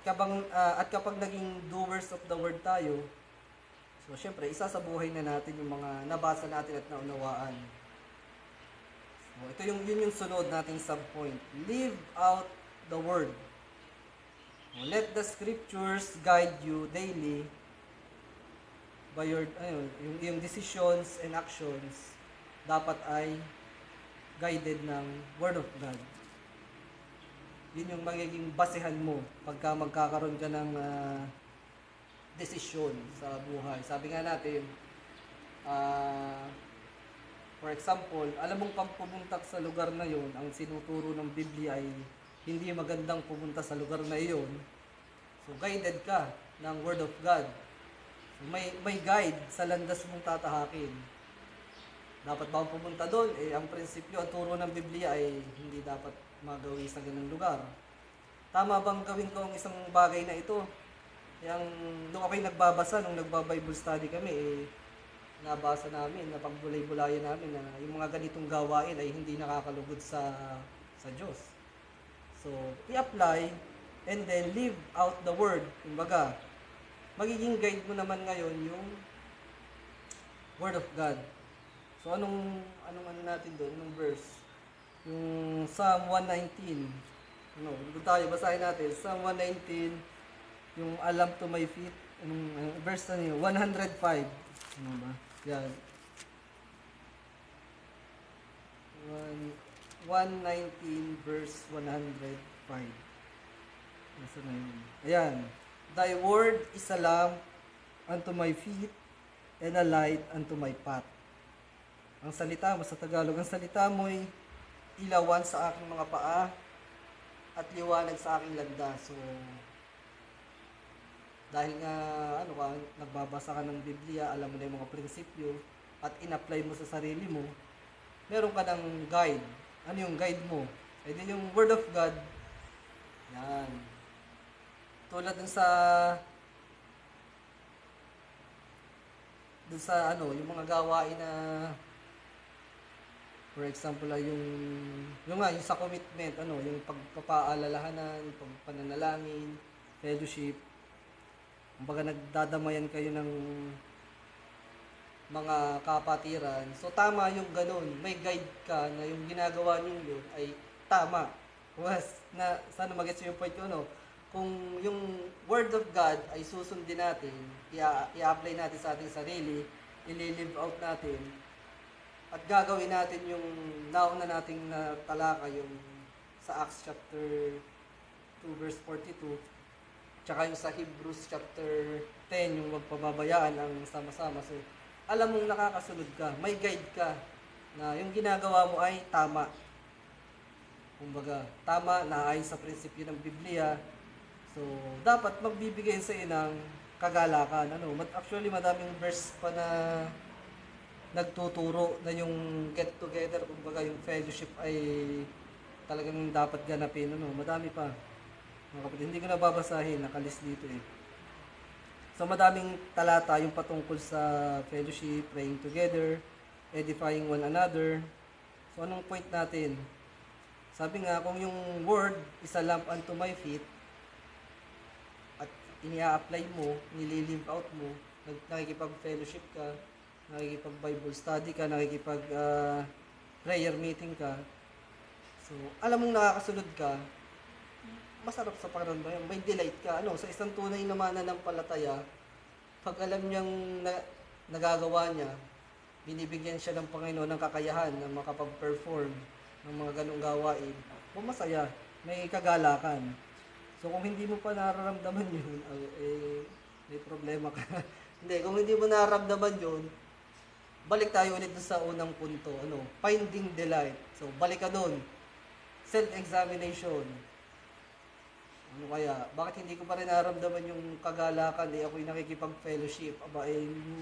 At kapag naging doers of the word tayo, so syempre, isa sa buhay na natin yung mga nabasa natin at naunawaan. So, ito yun yung sunod nating subpoint. Live out the word. So, let the scriptures guide you daily by yung decisions and actions dapat ay guided ng Word of God. Yun yung magiging basehan mo pagka magkakaroon ka ng desisyon sa buhay. Sabi nga natin, for example, alam mong pag pumunta sa lugar na yon, ang sinuturo ng Biblia ay hindi magandang pumunta sa lugar na iyon. So, guided ka ng Word of God. So, may guide sa landas mong tatahakin. Dapat ba pumunta doon? Ang prinsipyo, ang turo ng Biblia ay hindi dapat magawi sa ganung lugar. Tama bang gawin ko ang isang bagay na ito? Nung ako'y nagbabasa, nung nagba-Bible study kami, nabasa namin, napagbulay-bulayan namin na yung mga ganitong gawain ay hindi nakakalugod sa Diyos. So, i-apply and then live out the word. Kumbaga, magiging guide mo naman ngayon yung Word of God. So anong ano natin doon, anong verse? Yung Psalm 119. Ano, doon tayo, basahin natin. Psalm 119, yung alam to my feet. Anong verse na niyo? 105. Ano ba? Yan. 119 verse 105. Nasa na yun? Ayan. Thy word is a lamp unto my feet and a light unto my path. Ang salita mo sa Tagalog, ang salita mo'y ilawan sa aking mga paa at liwanag sa aking landas. So, dahil nga ano ka, nagbabasa ka ng Biblia, alam mo na yung mga prinsipyo at in-apply mo sa sarili mo, meron ka ng guide. Ano yung guide mo? Eh din yung Word of God. Yan. Tulad dun sa ano, yung mga gawain na for example yung sa commitment, ano, yung pagpapaalalahanan, pagpananalangin, fellowship. Kumbaga nagdadamayan kayo ng mga kapatiran. So tama yung ganun. May guide ka na yung ginagawa ninyo ay tama. Was na sana magets yung point ko, no? Kung yung word of God ay susundin natin, i-apply natin sa ating sarili, i-live out natin, at gagawin natin yung nauna nating talaka, yung sa Acts chapter 2 verse 42, tsaka yung sa Hebrews chapter 10, yung magpababayaan ang sama-sama. So, alam mong nakakasunod ka, may guide ka, na yung ginagawa mo ay tama. Kumbaga, tama, naayon sa prinsipyo ng Biblia. So, dapat magbibigay sa iyo ng kagalakan. Actually, madaming verse pa na nagtuturo na yung get together, kumbaga yung fellowship ay talagang dapat ganapin. Madami pa. Mga kapatid, hindi ko na babasahin, nakalis dito eh. So, madaming talata yung patungkol sa fellowship, praying together, edifying one another. So, anong point natin? Sabi nga, kung yung word is a lamp unto my feet, at inia-apply mo, nililive out mo, nakikipag-fellowship ka, nakikipag-Bible study ka, prayer meeting ka, so, alam mong nakakasunod ka, masarap sa pakiramdam, may delight ka. Sa isang tunay na mananampalataya, pag alam niyang nagagawa niya, binibigyan siya ng Panginoon ng kakayahan na makapag-perform ng mga ganong gawain, masaya, may kagalakan. So kung hindi mo pa nararamdaman yun, may problema ka. Hindi, kung hindi mo nararamdaman yun, balik tayo ulit sa unang punto, finding delight. So balik ka doon, self-examination. Ano kaya? Bakit hindi ko pa rin nararamdaman yung kagalakan? Ako'y nakikipag-fellowship.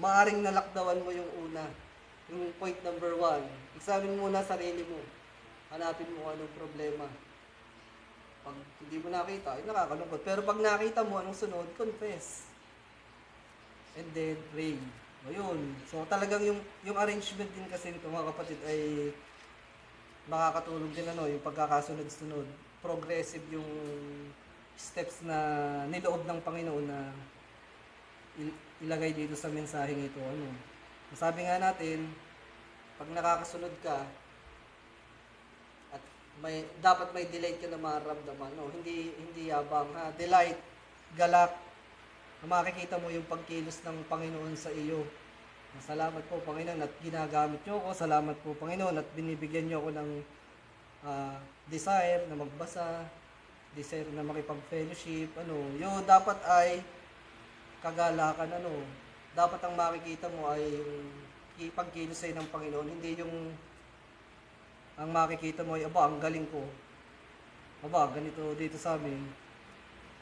Maaring nalakdawan mo yung una. Yung point number 1. Examine muna sarili mo. Hanapin mo anong problema. Pag hindi mo nakita, ay nakakalungkot. Pero pag nakita mo, anong sunod? Confess. And then, pray. Ayun. So, talagang yung arrangement din kasi nito, mga kapatid, ay makakatulong din yung pagkakasunod-sunod. Progressive yung steps na niloob ng Panginoon na ilagay dito sa mensaheng ito. Sabi nga natin, pag nakakasunod ka at dapat may delight ka na mararamdaman, hindi yabang, delight, galak, na makikita mo yung pagkilos ng Panginoon sa iyo. Salamat po, Panginoon, at ginagamit niyo ako. Salamat po, Panginoon, at binibigyan niyo ako ng desire na magbasa, desire na makipag-fellowship, yung dapat ay kagalakan, dapat ang makikita mo ay yung pagkilos sa'yo ng Panginoon, hindi yung ang makikita mo ay, ang galing ko, ganito dito sa amin,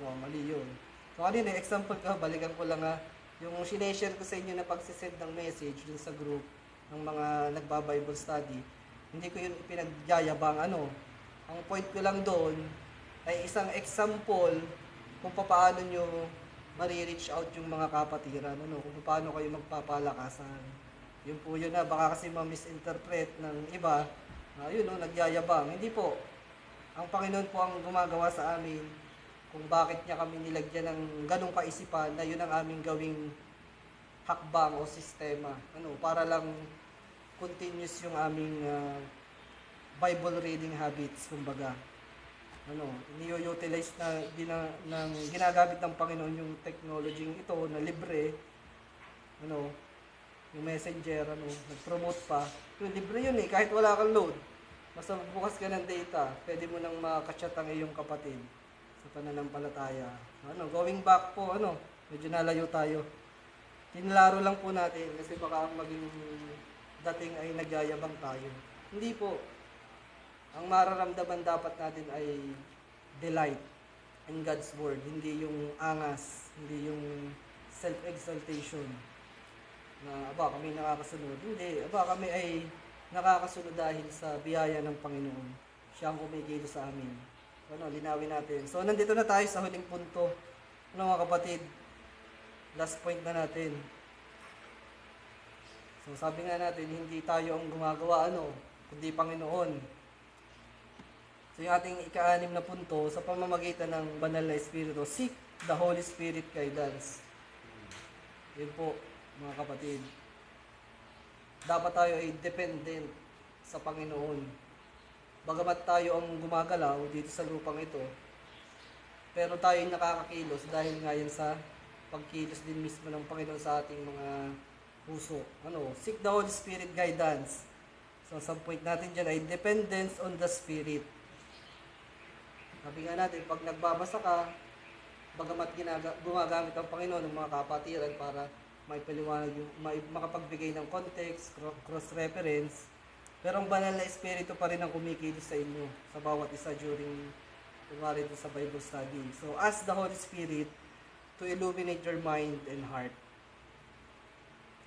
mali yun. So, kanina, example ka, balikan ko lang yung sineshare ko sa inyo na pagsisend ng message dun sa group ng mga nagba-Bible study, hindi ko yun ipinagyayabang, ang point ko lang doon, ay isang example kung paano nyo marireach out yung mga kapatiran, kung paano kayo magpapalakasan. Yun po yun baka kasi ma-misinterpret ng iba, nagyayabang. Hindi po. Ang Panginoon po ang gumagawa sa amin kung bakit niya kami nilagyan ng ganong kaisipan na yun ang aming gawing hakbang o sistema. Para lang continuous yung aming Bible reading habits, kumbaga. Ni-utilize na ng ginagamit ng Panginoon yung technology ito na libre, yung messenger, nag-promote pa. Yung libre yun kahit wala kang load. Basta bukas ka ng data, pwede mo nang makachat ang iyong kapatid sa pananampalataya. Going back po, medyo nalayo tayo. Tinlaro lang po natin kasi baka maging dating ay nagyayabang tayo. Hindi po. Ang mararamdaman dapat natin ay delight in God's Word. Hindi yung angas, hindi yung self-exaltation na kami nakakasunod. Hindi, kami ay nakakasunod dahil sa biyaya ng Panginoon. Siya ang kumikilos sa amin. Linawin natin. So, nandito na tayo sa huling punto. Mga kapatid, last point na natin. So, sabi nga natin, hindi tayo ang gumagawa, kundi Panginoon. So, yung ating ika-6 na punto, sa pamamagitan ng banal na Espiritu, seek the Holy Spirit guidance. Yun po, mga kapatid. Dapat tayo ay dependent sa Panginoon. Bagamat tayo ang gumagalaw dito sa lupang ito, pero tayo ay nakakakilos dahil nga yan sa pagkilos din mismo ng Panginoon sa ating mga puso. Seek the Holy Spirit guidance. So, sa point natin dyan ay dependence on the Spirit. Sabi nga natin, pag nagbabasa ka, bagamat gumagamit ang Panginoon ng mga kapatiran para maipaliwanag makapagbigay ng context, cross-reference, pero ang banal na Espiritu pa rin ang kumikilos sa inyo sa bawat isa during kunwari sa Bible study. So, ask the Holy Spirit to illuminate your mind and heart.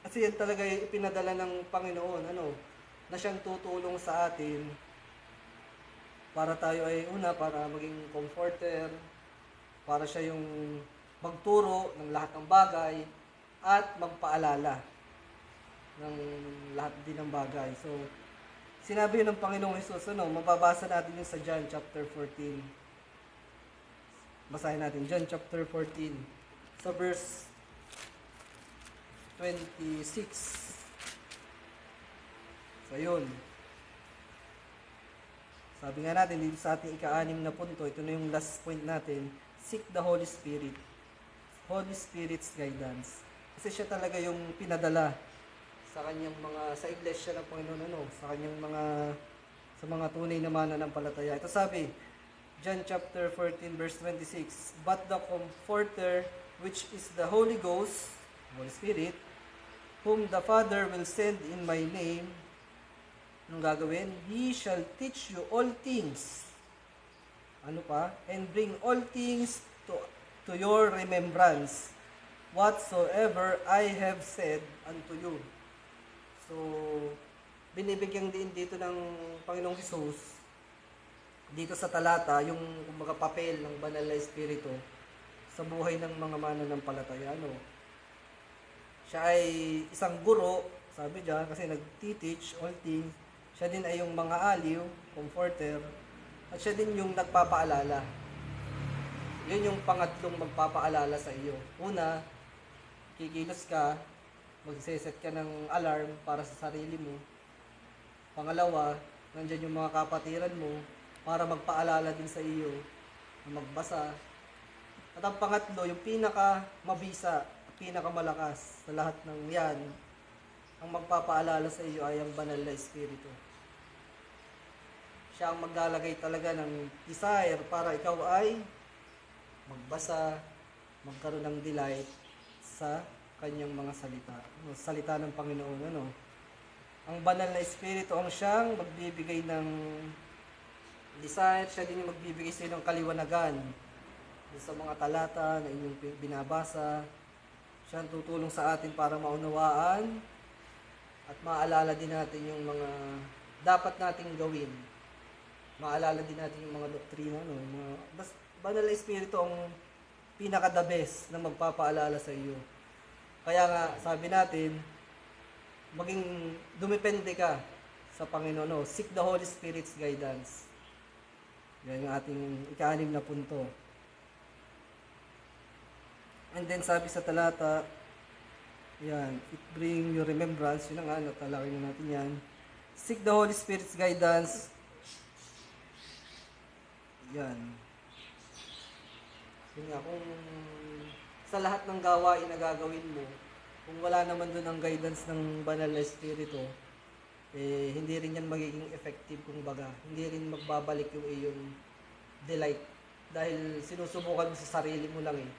Kasi yan talaga yung ipinadala ng Panginoon, na siyang tutulong sa atin para tayo ay para maging comforter, para siya yung magturo ng lahat ng bagay at magpaalala ng lahat din ng bagay. So, sinabi yun ng Panginoong Hesus, mababasa natin yun sa John chapter 14. Basahin natin, John chapter 14, sa verse 26. So, yun. Sabi nga natin dito sa ating ika-6 na punto, ito na yung last point natin, seek the Holy Spirit. Holy Spirit's guidance. Kasi siya talaga yung pinadala sa kanyang sa iglesia ng Panginoon, sa kanyang sa mga tunay na mananampalataya. Ito sabi, John chapter 14 verse 26, but the Comforter, which is the Holy Ghost, Holy Spirit, whom the Father will send in my name, anong gagawin? He shall teach you all things. And bring all things to your remembrance, whatsoever I have said unto you. So, binibigyan din dito ng Panginoong Hesus, dito sa talata, yung kumbaga papel ng banal na Espiritu sa buhay ng mga mananampalataya. Siya ay isang guro, sabi diyan, kasi nagtiteach all things. Siya din ay yung mga aliw, comforter, at siya din yung nagpapaalala. Yun yung pangatlong magpapaalala sa iyo. Una, kikilos ka, magseset ka ng alarm para sa sarili mo. Pangalawa, nandyan yung mga kapatiran mo para magpaalala din sa iyo na magbasa. At ang pangatlo, yung pinaka-mabisa, pinaka-malakas sa lahat ng yan, ang magpapaalala sa iyo ay ang banal na Espiritu. Siya ang maglalagay talaga ng desire para ikaw ay magbasa, magkaroon ng delight sa kanyang mga salita. Salita ng Panginoon. Ang banal na Espiritu ang siyang magbibigay ng desire, siya din yung magbibigay sa iyo ng kaliwanagan sa mga talata na inyong binabasa. Siya ang tutulong sa atin para maunawaan at maalala din natin yung mga dapat nating gawin. Maalala din natin yung mga doktrina, banal na Espiritu ang pinaka-the best na magpapaalala sa iyo. Kaya nga, sabi natin, maging dumepende ka sa Panginoon. Seek the Holy Spirit's guidance. Yan yung ating ika-6 na punto. And then sabi sa talata Yan, it bring your remembrance. Yun na nga, natalakay na natin yan. Seek the Holy Spirit's guidance. Yan. Yun nga, kung sa lahat ng gawain na gagawin mo, kung wala naman doon ang guidance ng banal na Espiritu, hindi rin yan magiging effective kung baga. Hindi rin magbabalik yung iyong delight. Dahil sinusubukan mo sa sarili mo lang eh.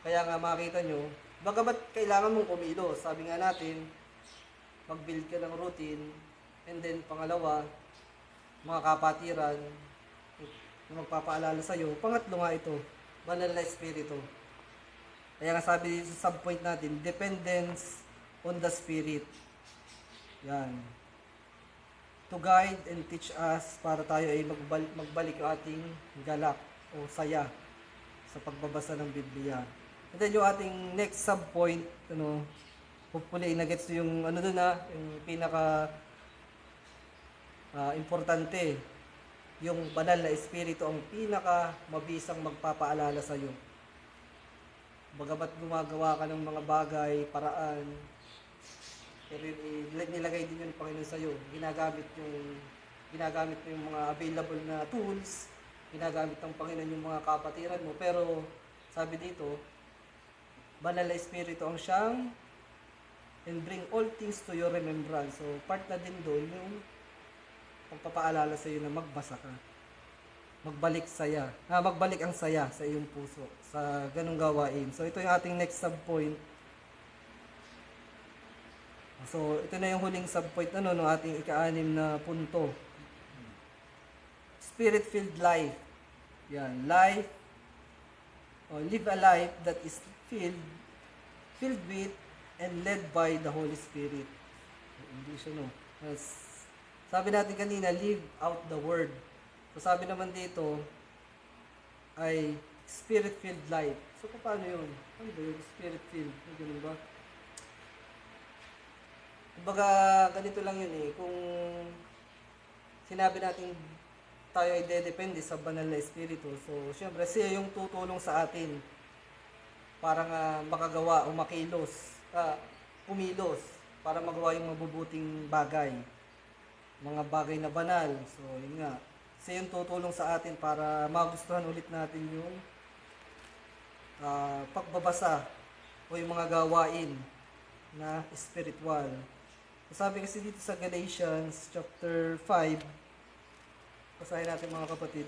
Kaya nga makita nyo, bagamat kailangan mong kumilos, sabi nga natin, mag-build ka ng routine, and then pangalawa, mga kapatiran, na magpapaalala sa'yo. Pangatlo nga ito, banal na Espiritu. Kaya nga sabi sa subpoint natin, dependence on the Spirit. Yan. To guide and teach us para tayo ay magbalik yung ating galak o saya sa pagbabasa ng Biblia. And then yung ating next subpoint, hopefully na-gets yung yung pinaka importante. Yung banal na Espiritu ang pinaka mabisang magpapaalala sa iyo. Bagamat gumagawa ka ng mga bagay, paraan, pero nilagay din yun ng Panginoon sa iyo. Ginagamit mo yung mga available na tools, ginagamit ng Panginoon yung mga kapatiran mo. Pero sabi dito, banal na Espiritu ang siyang and bring all things to your remembrance. So part na din doon yung pagpapaalala sa iyo na magbasa ka. Magbalik ang saya sa iyong puso sa ganung gawain. So ito yung ating next subpoint. So ito na yung huling subpoint ng ating ika-6 na punto. Spirit-filled life. Yan, life live a life that is filled with and led by the Holy Spirit. Hindi siya sabi natin kanina, live out the word. So sabi naman dito ay spirit-filled life. So paano yun? Ano ba yung spirit-filled? Ganun ba? Kumbaga, ganito lang yun eh. Kung sinabi natin tayo ay dedepende sa banal na Espiritu, so syempre siya yung tutulong sa atin para nga makagawa o kumilos para magawa yung mabubuting bagay. Mga bagay na banal. So, yun nga. Siya yung tutulong sa atin para magustuhan ulit natin yung pagbabasa o yung mga gawain na spiritual. Sabi kasi dito sa Galatians chapter 5, basahin natin mga kapatid,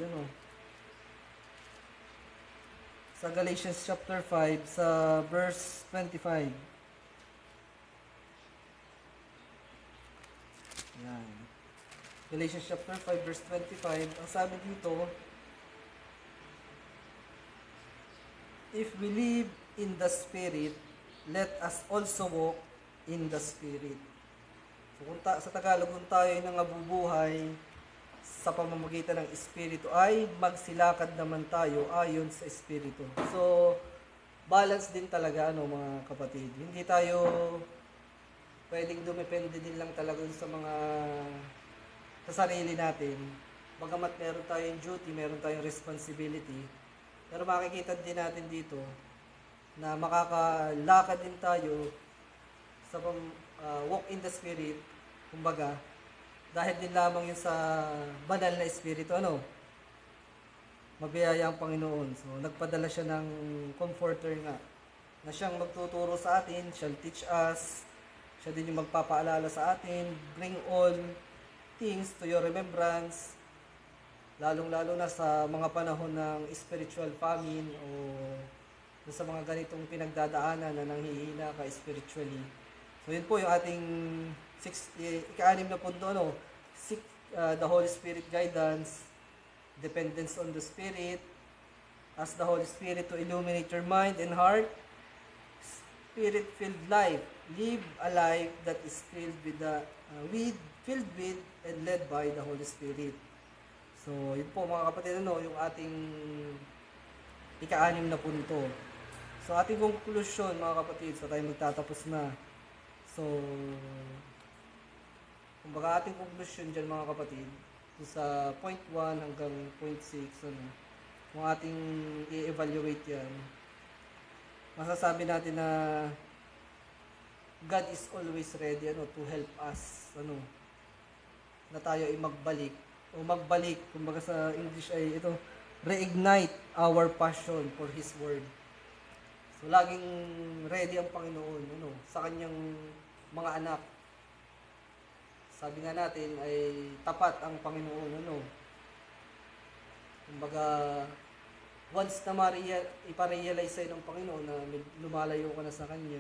sa Galatians chapter 5, sa verse 25. Yan. Galatians chapter 5 verse 25, ang sabi dito, if we live in the Spirit, let us also walk in the Spirit. So sa Tagalog, kung tayo ay nangabubuhay sa pamamagitan ng Espiritu, ay magsilakad naman tayo ayon sa Espiritu. So, balance din talaga, mga kapatid. Hindi tayo pwedeng dumepende din lang talaga sa sarili natin. Bagamat meron tayong duty, meron tayong responsibility, pero makikita din natin dito na makakalakad din tayo sa walk in the Spirit, kumbaga, dahil din lamang yun sa banal na Espiritu, mabiyaya ang Panginoon. So, nagpadala siya ng comforter nga, na siyang magtuturo sa atin, shall teach us, siya din yung magpapaalala sa atin, bring all things to your remembrance, lalong-lalo na sa mga panahon ng spiritual famine o sa mga ganitong pinagdadaanan na nanghihina ka spiritually. So yun po yung ating ika-6 na punto, seek the Holy Spirit guidance, dependence on the Spirit, ask the Holy Spirit to illuminate your mind and heart, Spirit-filled life, live a life that is filled with and led by the Holy Spirit. So, yun po mga kapatid, yung ating ika-6 na punto. So, ating conclusion mga kapatid, so tayo magtatapos na. So, kumbaga ating conclusion dyan mga kapatid, sa point 1 hanggang point 6, kung ating i-evaluate yan, masasabi natin na God is always ready to help us na tayo ay magbalik, kumbaga sa English ay ito, reignite our passion for His Word. So laging ready ang Panginoon sa kanyang mga anak. Sabi nga natin ay tapat ang Panginoon kumbaga once na iparealize sa'yo ng Panginoon na lumalayo ka na sa Kanya,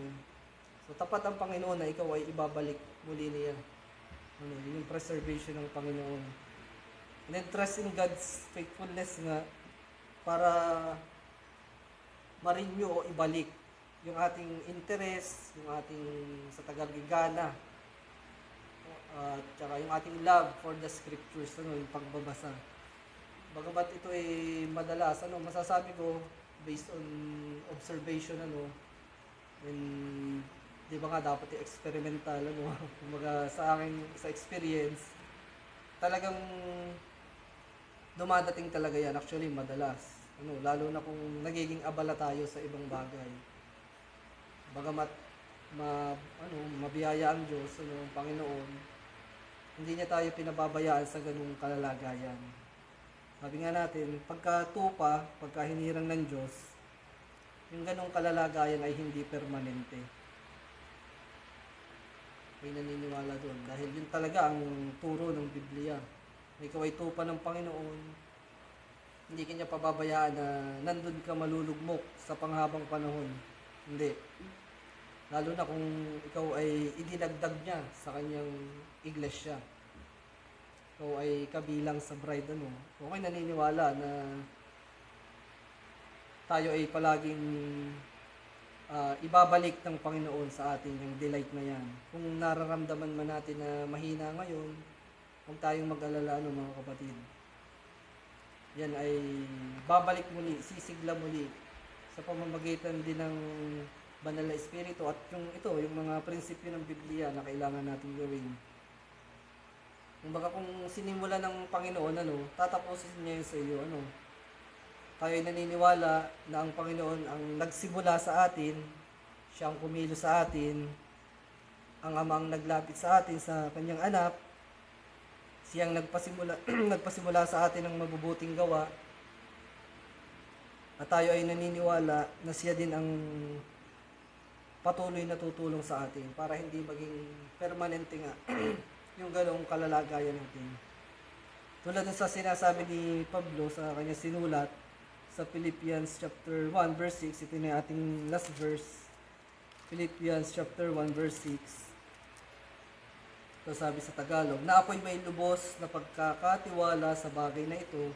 so tapat ang Panginoon na ikaw ay ibabalik muli niya. Yun yung preservation ng Panginoon. And then trust in God's faithfulness nga para ma-renew o ibalik yung ating interest, yung ating sa Tagalogana, at saka yung ating love for the scriptures, yung pagbabasa. Bagamat ito ay madalas, masasabi ko, based on observation, and di ba nga dapat experimental, kumbaga sa akin, sa experience, talagang dumadating talaga yan, actually madalas, lalo na kung nagiging abala tayo sa ibang bagay. Bagamat mabiyaya ang Diyos, ang Panginoon, hindi niya tayo pinababayaan sa ganung kalalagayan. Sabi nga natin, pagka hinirang ng Diyos, yung ganung kalalagayan ay hindi permanente. May naniniwala doon. Dahil yun talaga ang turo ng Biblia. Ikaw ay tupa ng Panginoon, hindi kanya pababayaan na nandun ka malulugmok sa panghabang panahon. Hindi. Lalo na kung ikaw ay idinagdag niya sa kanyang iglesia. Ikaw ay kabilang sa bride, Okay, naniniwala na tayo ay palaging ibabalik ng Panginoon sa atin yung delight na yan. Kung nararamdaman man natin na mahina ngayon, huwag tayong mag-alala, mga kapatid. Yan ay babalik muli, sisigla muli sa pamamagitan din ng banal na espiritu at yung mga prinsipyo ng Biblia na kailangan natin gawin. Kumbaga kung sinimula ng Panginoon, tatapusin niya yun sa iyo, Tayo ay naniniwala na ang Panginoon ang nagsimula sa atin, siya ang kumilo sa atin, ang Amang naglapit sa atin sa kanyang anak, siyang nagpasimula sa atin ng mabubuting gawa, at tayo ay naniniwala na siya din ang patuloy na tutulong sa atin para hindi maging permanente nga yung ganong kalalagayan natin. Tulad sa sinasabi ni Pablo sa kanyang sinulat sa Philippians chapter 1 verse 6, ito na ating last verse. Philippians chapter 1 verse 6. Ito sabi sa Tagalog, na ako'y may lubos na pagkakatiwala sa bagay na ito,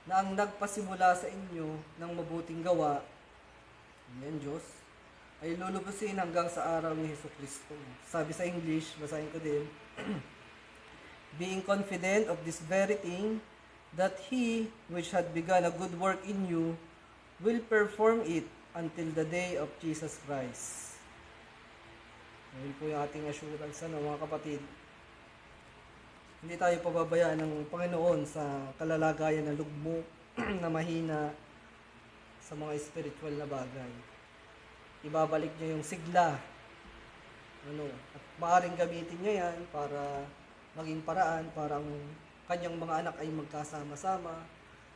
na ang nagpasimula sa inyo ng mabuting gawa, yan Diyos, ay lulubusin hanggang sa araw ni Jesucristo. Sabi sa English, basahin ko din, being confident of this very thing, that He which had begun a good work in you will perform it until the day of Jesus Christ. Ayun po yung ating assurance, mga kapatid. Hindi tayo pababayaan ng Panginoon sa kalalagayan na lugmok, na mahina sa mga spiritual na bagay. Ibabalik niya yung sigla. At maaaring gamitin niya yan para maging paraan para ang kanyang mga anak ay magkasama-sama,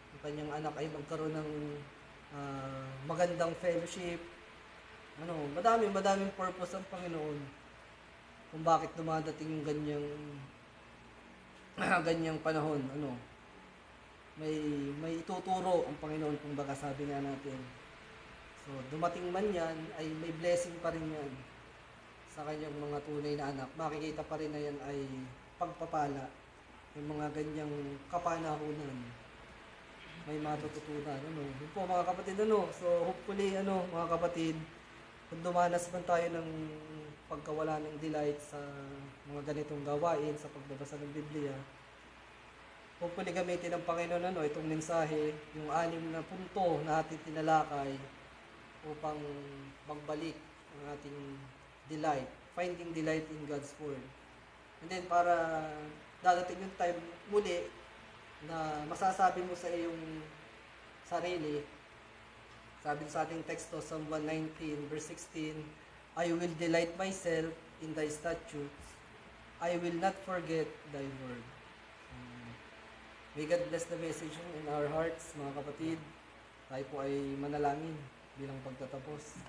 ang kanyang anak ay magkaroon ng magandang fellowship. Madaming purpose ang Panginoon kung bakit dumadating yung ganyang panahon. May ituturo ang Panginoon, kung baka sabi nga natin. So, dumating man yan, ay may blessing pa rin yan sa kanyang mga tunay na anak. Makikita pa rin na yan ay pagpapala. Yung mga ganyang kapanahunan, may matututunan. Yun po mga kapatid, So, hopefully, mga kapatid, kung dumanas man tayo ng pagkawala ng delight sa mga ganitong gawain, sa pagbabasa ng Biblia, hopefully gamitin ng Panginoon itong mensahe, yung 6 na punto na ating tinalakay, upang magbalik ang ating delight, finding delight in God's Word. And then para dadating yung time muli na masasabi mo sa iyong sarili, sabi sa ating teksto, Psalm 119 verse 16, I will delight myself in thy statutes. I will not forget thy word. May God bless the message in our hearts, mga kapatid. Tayo po ay manalangin bilang pagtatapos.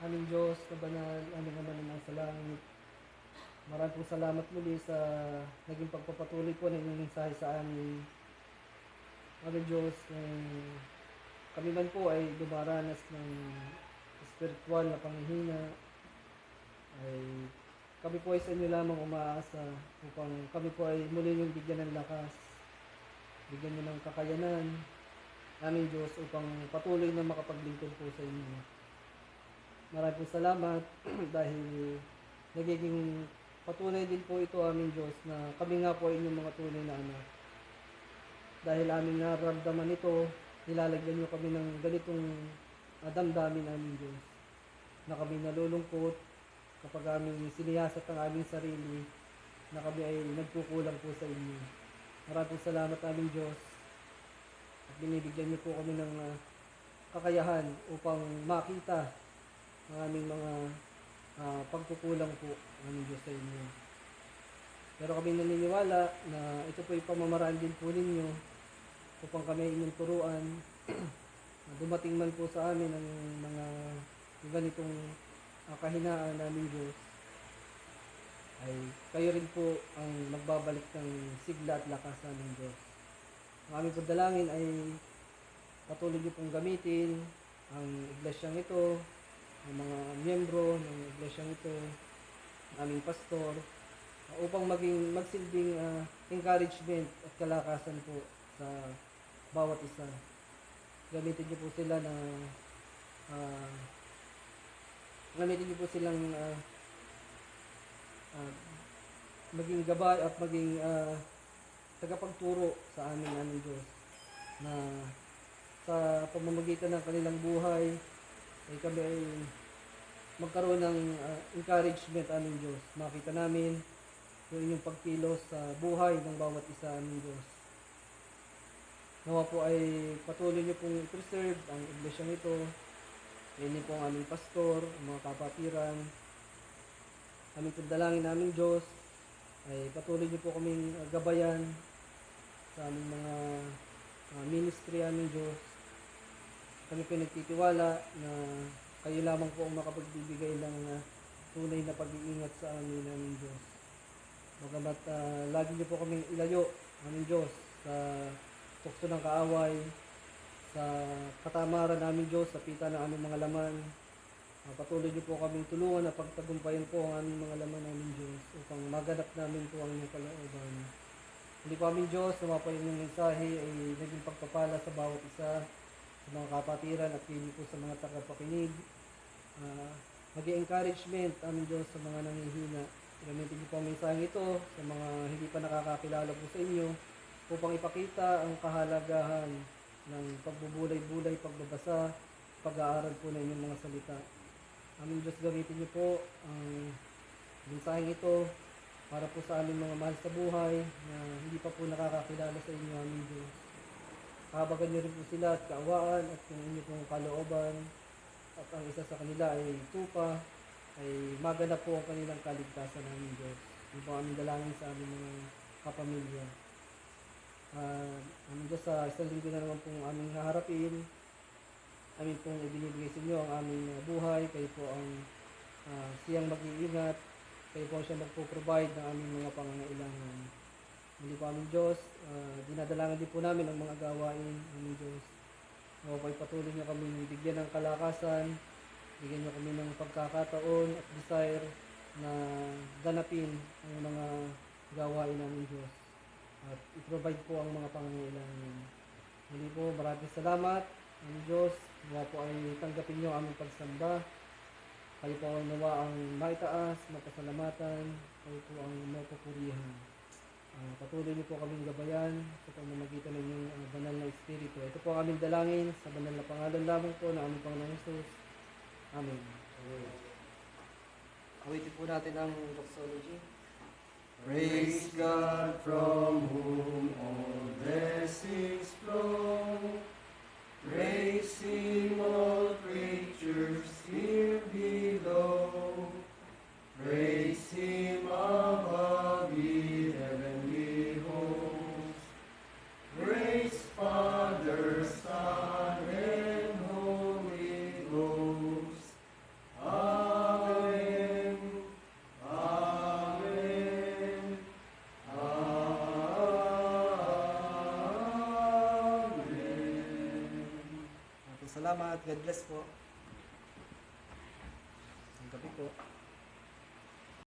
Aming Diyos na banal, aming Ama na nasa langit. Maraming pong salamat muli sa naging pagpapatuloy po ng inyong mensahe sa amin. Aming Diyos, kami man po ay dumaranas ng spiritual na panghihina, ay kami po ay sa inyo lamang umaasa upang kami po ay muli yung bigyan ng lakas, bigyan nyo ng kakayanan, aming Diyos, upang patuloy na makapaglingkod po sa inyo. Maraming po salamat dahil nagiging patuloy din po ito, aming Diyos, na kami nga po ay inyong mga tunay na anak. Dahil aming naramdaman ito, nilalagyan nyo kami ng ganitong damdamin, aming Diyos, na kami nalulungkot kapag aming siniyasat ang aming sarili, na kami ay nagkukulang po sa inyo. Maraming salamat, aming Diyos, at binibigyan niyo po kami ng kakayahan upang makita ang aming mga pagkukulang po, aming Diyos, sa inyo. Pero kami naniniwala na ito po ay pamamaraan din po ninyo upang kami inyong turuan. Dumating man po sa amin ang mga ganitong kahinaan namin, Diyos, ay kayo rin po ang magbabalik ng sigla at lakas namin, Diyos. Ang aming pagdalangin ay patuloy niyo pong gamitin ang iglesyang ito, ang mga miyembro ng iglesyang ito, ang aming pastor, upang magsilbing encouragement at kalakasan po sa bawat isa. Gamitin niyo po sila na gamitin niyo po silang maging gabay at maging tagapagturo sa aming Diyos, na sa pamamagitan ng kanilang buhay ay kami ay magkaroon ng encouragement, aming Diyos. Makita namin yung inyong pagkilos sa buhay ng bawat isa, aming Diyos. Nawa po ay patuloy niyo pong i-preserve ang iglesyang ito. Ngayon po ang aming pastor, ang mga kapatiran. Aming pagdalangin naming Diyos ay patuloy niyo po kaming gabayan sa aming mga ministry, aming Diyos. Kami po nagtitiwala na kayo lamang po ang makapagbibigay ng tunay na pag-iingat sa amin, aming Diyos. Bagamat lagi niyo po kaming ilayo, aming Diyos, sa tukso ng kaaway, sa katamaran namin, Diyos, sa pita ng aming mga laman. Patuloy niyo po kaming tulungan na pagtagumpayan po ang aming mga laman, namin, Diyos, upang maganap namin po ang inyong kalooban. Hindi po, aming Diyos, na po inyong mensahe ay naging pagpapala sa bawat isa, sa mga kapatiran at pili po sa mga tagapakinig. Maging encouragement, aming Diyos, sa mga nanghihina. Gamitin niyo po ang mensahe ito sa mga hindi pa nakakakilala po sa inyo, upang ipakita ang kahalagahan ng pagbubulay-bulay, pagbabasa, pag-aaral po ng inyong mga salita. Aming Diyos, gamitin niyo po ang mensaheng ito para po sa aming mga mahal sa buhay na hindi pa po nakakakilala sa inyo, aming Diyos. Kahabagan niyo rin po sila at kaawaan at kung inyo pong kalooban, at ang isa sa kanila ay tupa, ay maganap po ang kanilang kaligtasan, aming Diyos. Yun po aming dalangin sa aming mga kapamilya. Aming Diyos, sa isang linggo na naman pong aming haharapin, amin pong ibinibigay sa inyo ang aming buhay. Kayo po ang siyang mag-iingat, kayo po siya magpo-provide ng aming mga pangangailangan. Muli po, aming Diyos, dinadalangan din po namin ang mga gawain, aming Diyos. Nawapay patuloy niyo kami bigyan ng kalakasan, bigyan niyo kami ng pagkakataon at desire na ganapin ang mga gawain, aming Diyos, at i-provide po ang mga pangangailangan. Muli po, maraming salamat, aming Diyos. Nawa po ay tanggapin niyo ang aming pagsamba. Kayo po ang nawa ang maitaas, mapasalamatan. Kayo po ang mapupurihan. Patuloy niyo po kaming gabayan sa pamamagitan ng inyong banal na Espiritu. Ito po ang aming dalangin sa banal na pangalan lamang po ng aming Panginoon Jesus. Amen. Awitin po natin ang doxology. Praise God from whom all blessings flow. Praise Him, all creatures here below. Praise Him above the heavenly hosts. Praise Father, Son, and Holy Ghost. Amen. Amen. Amen. Maraming salamat. God bless po. Ang gabi po.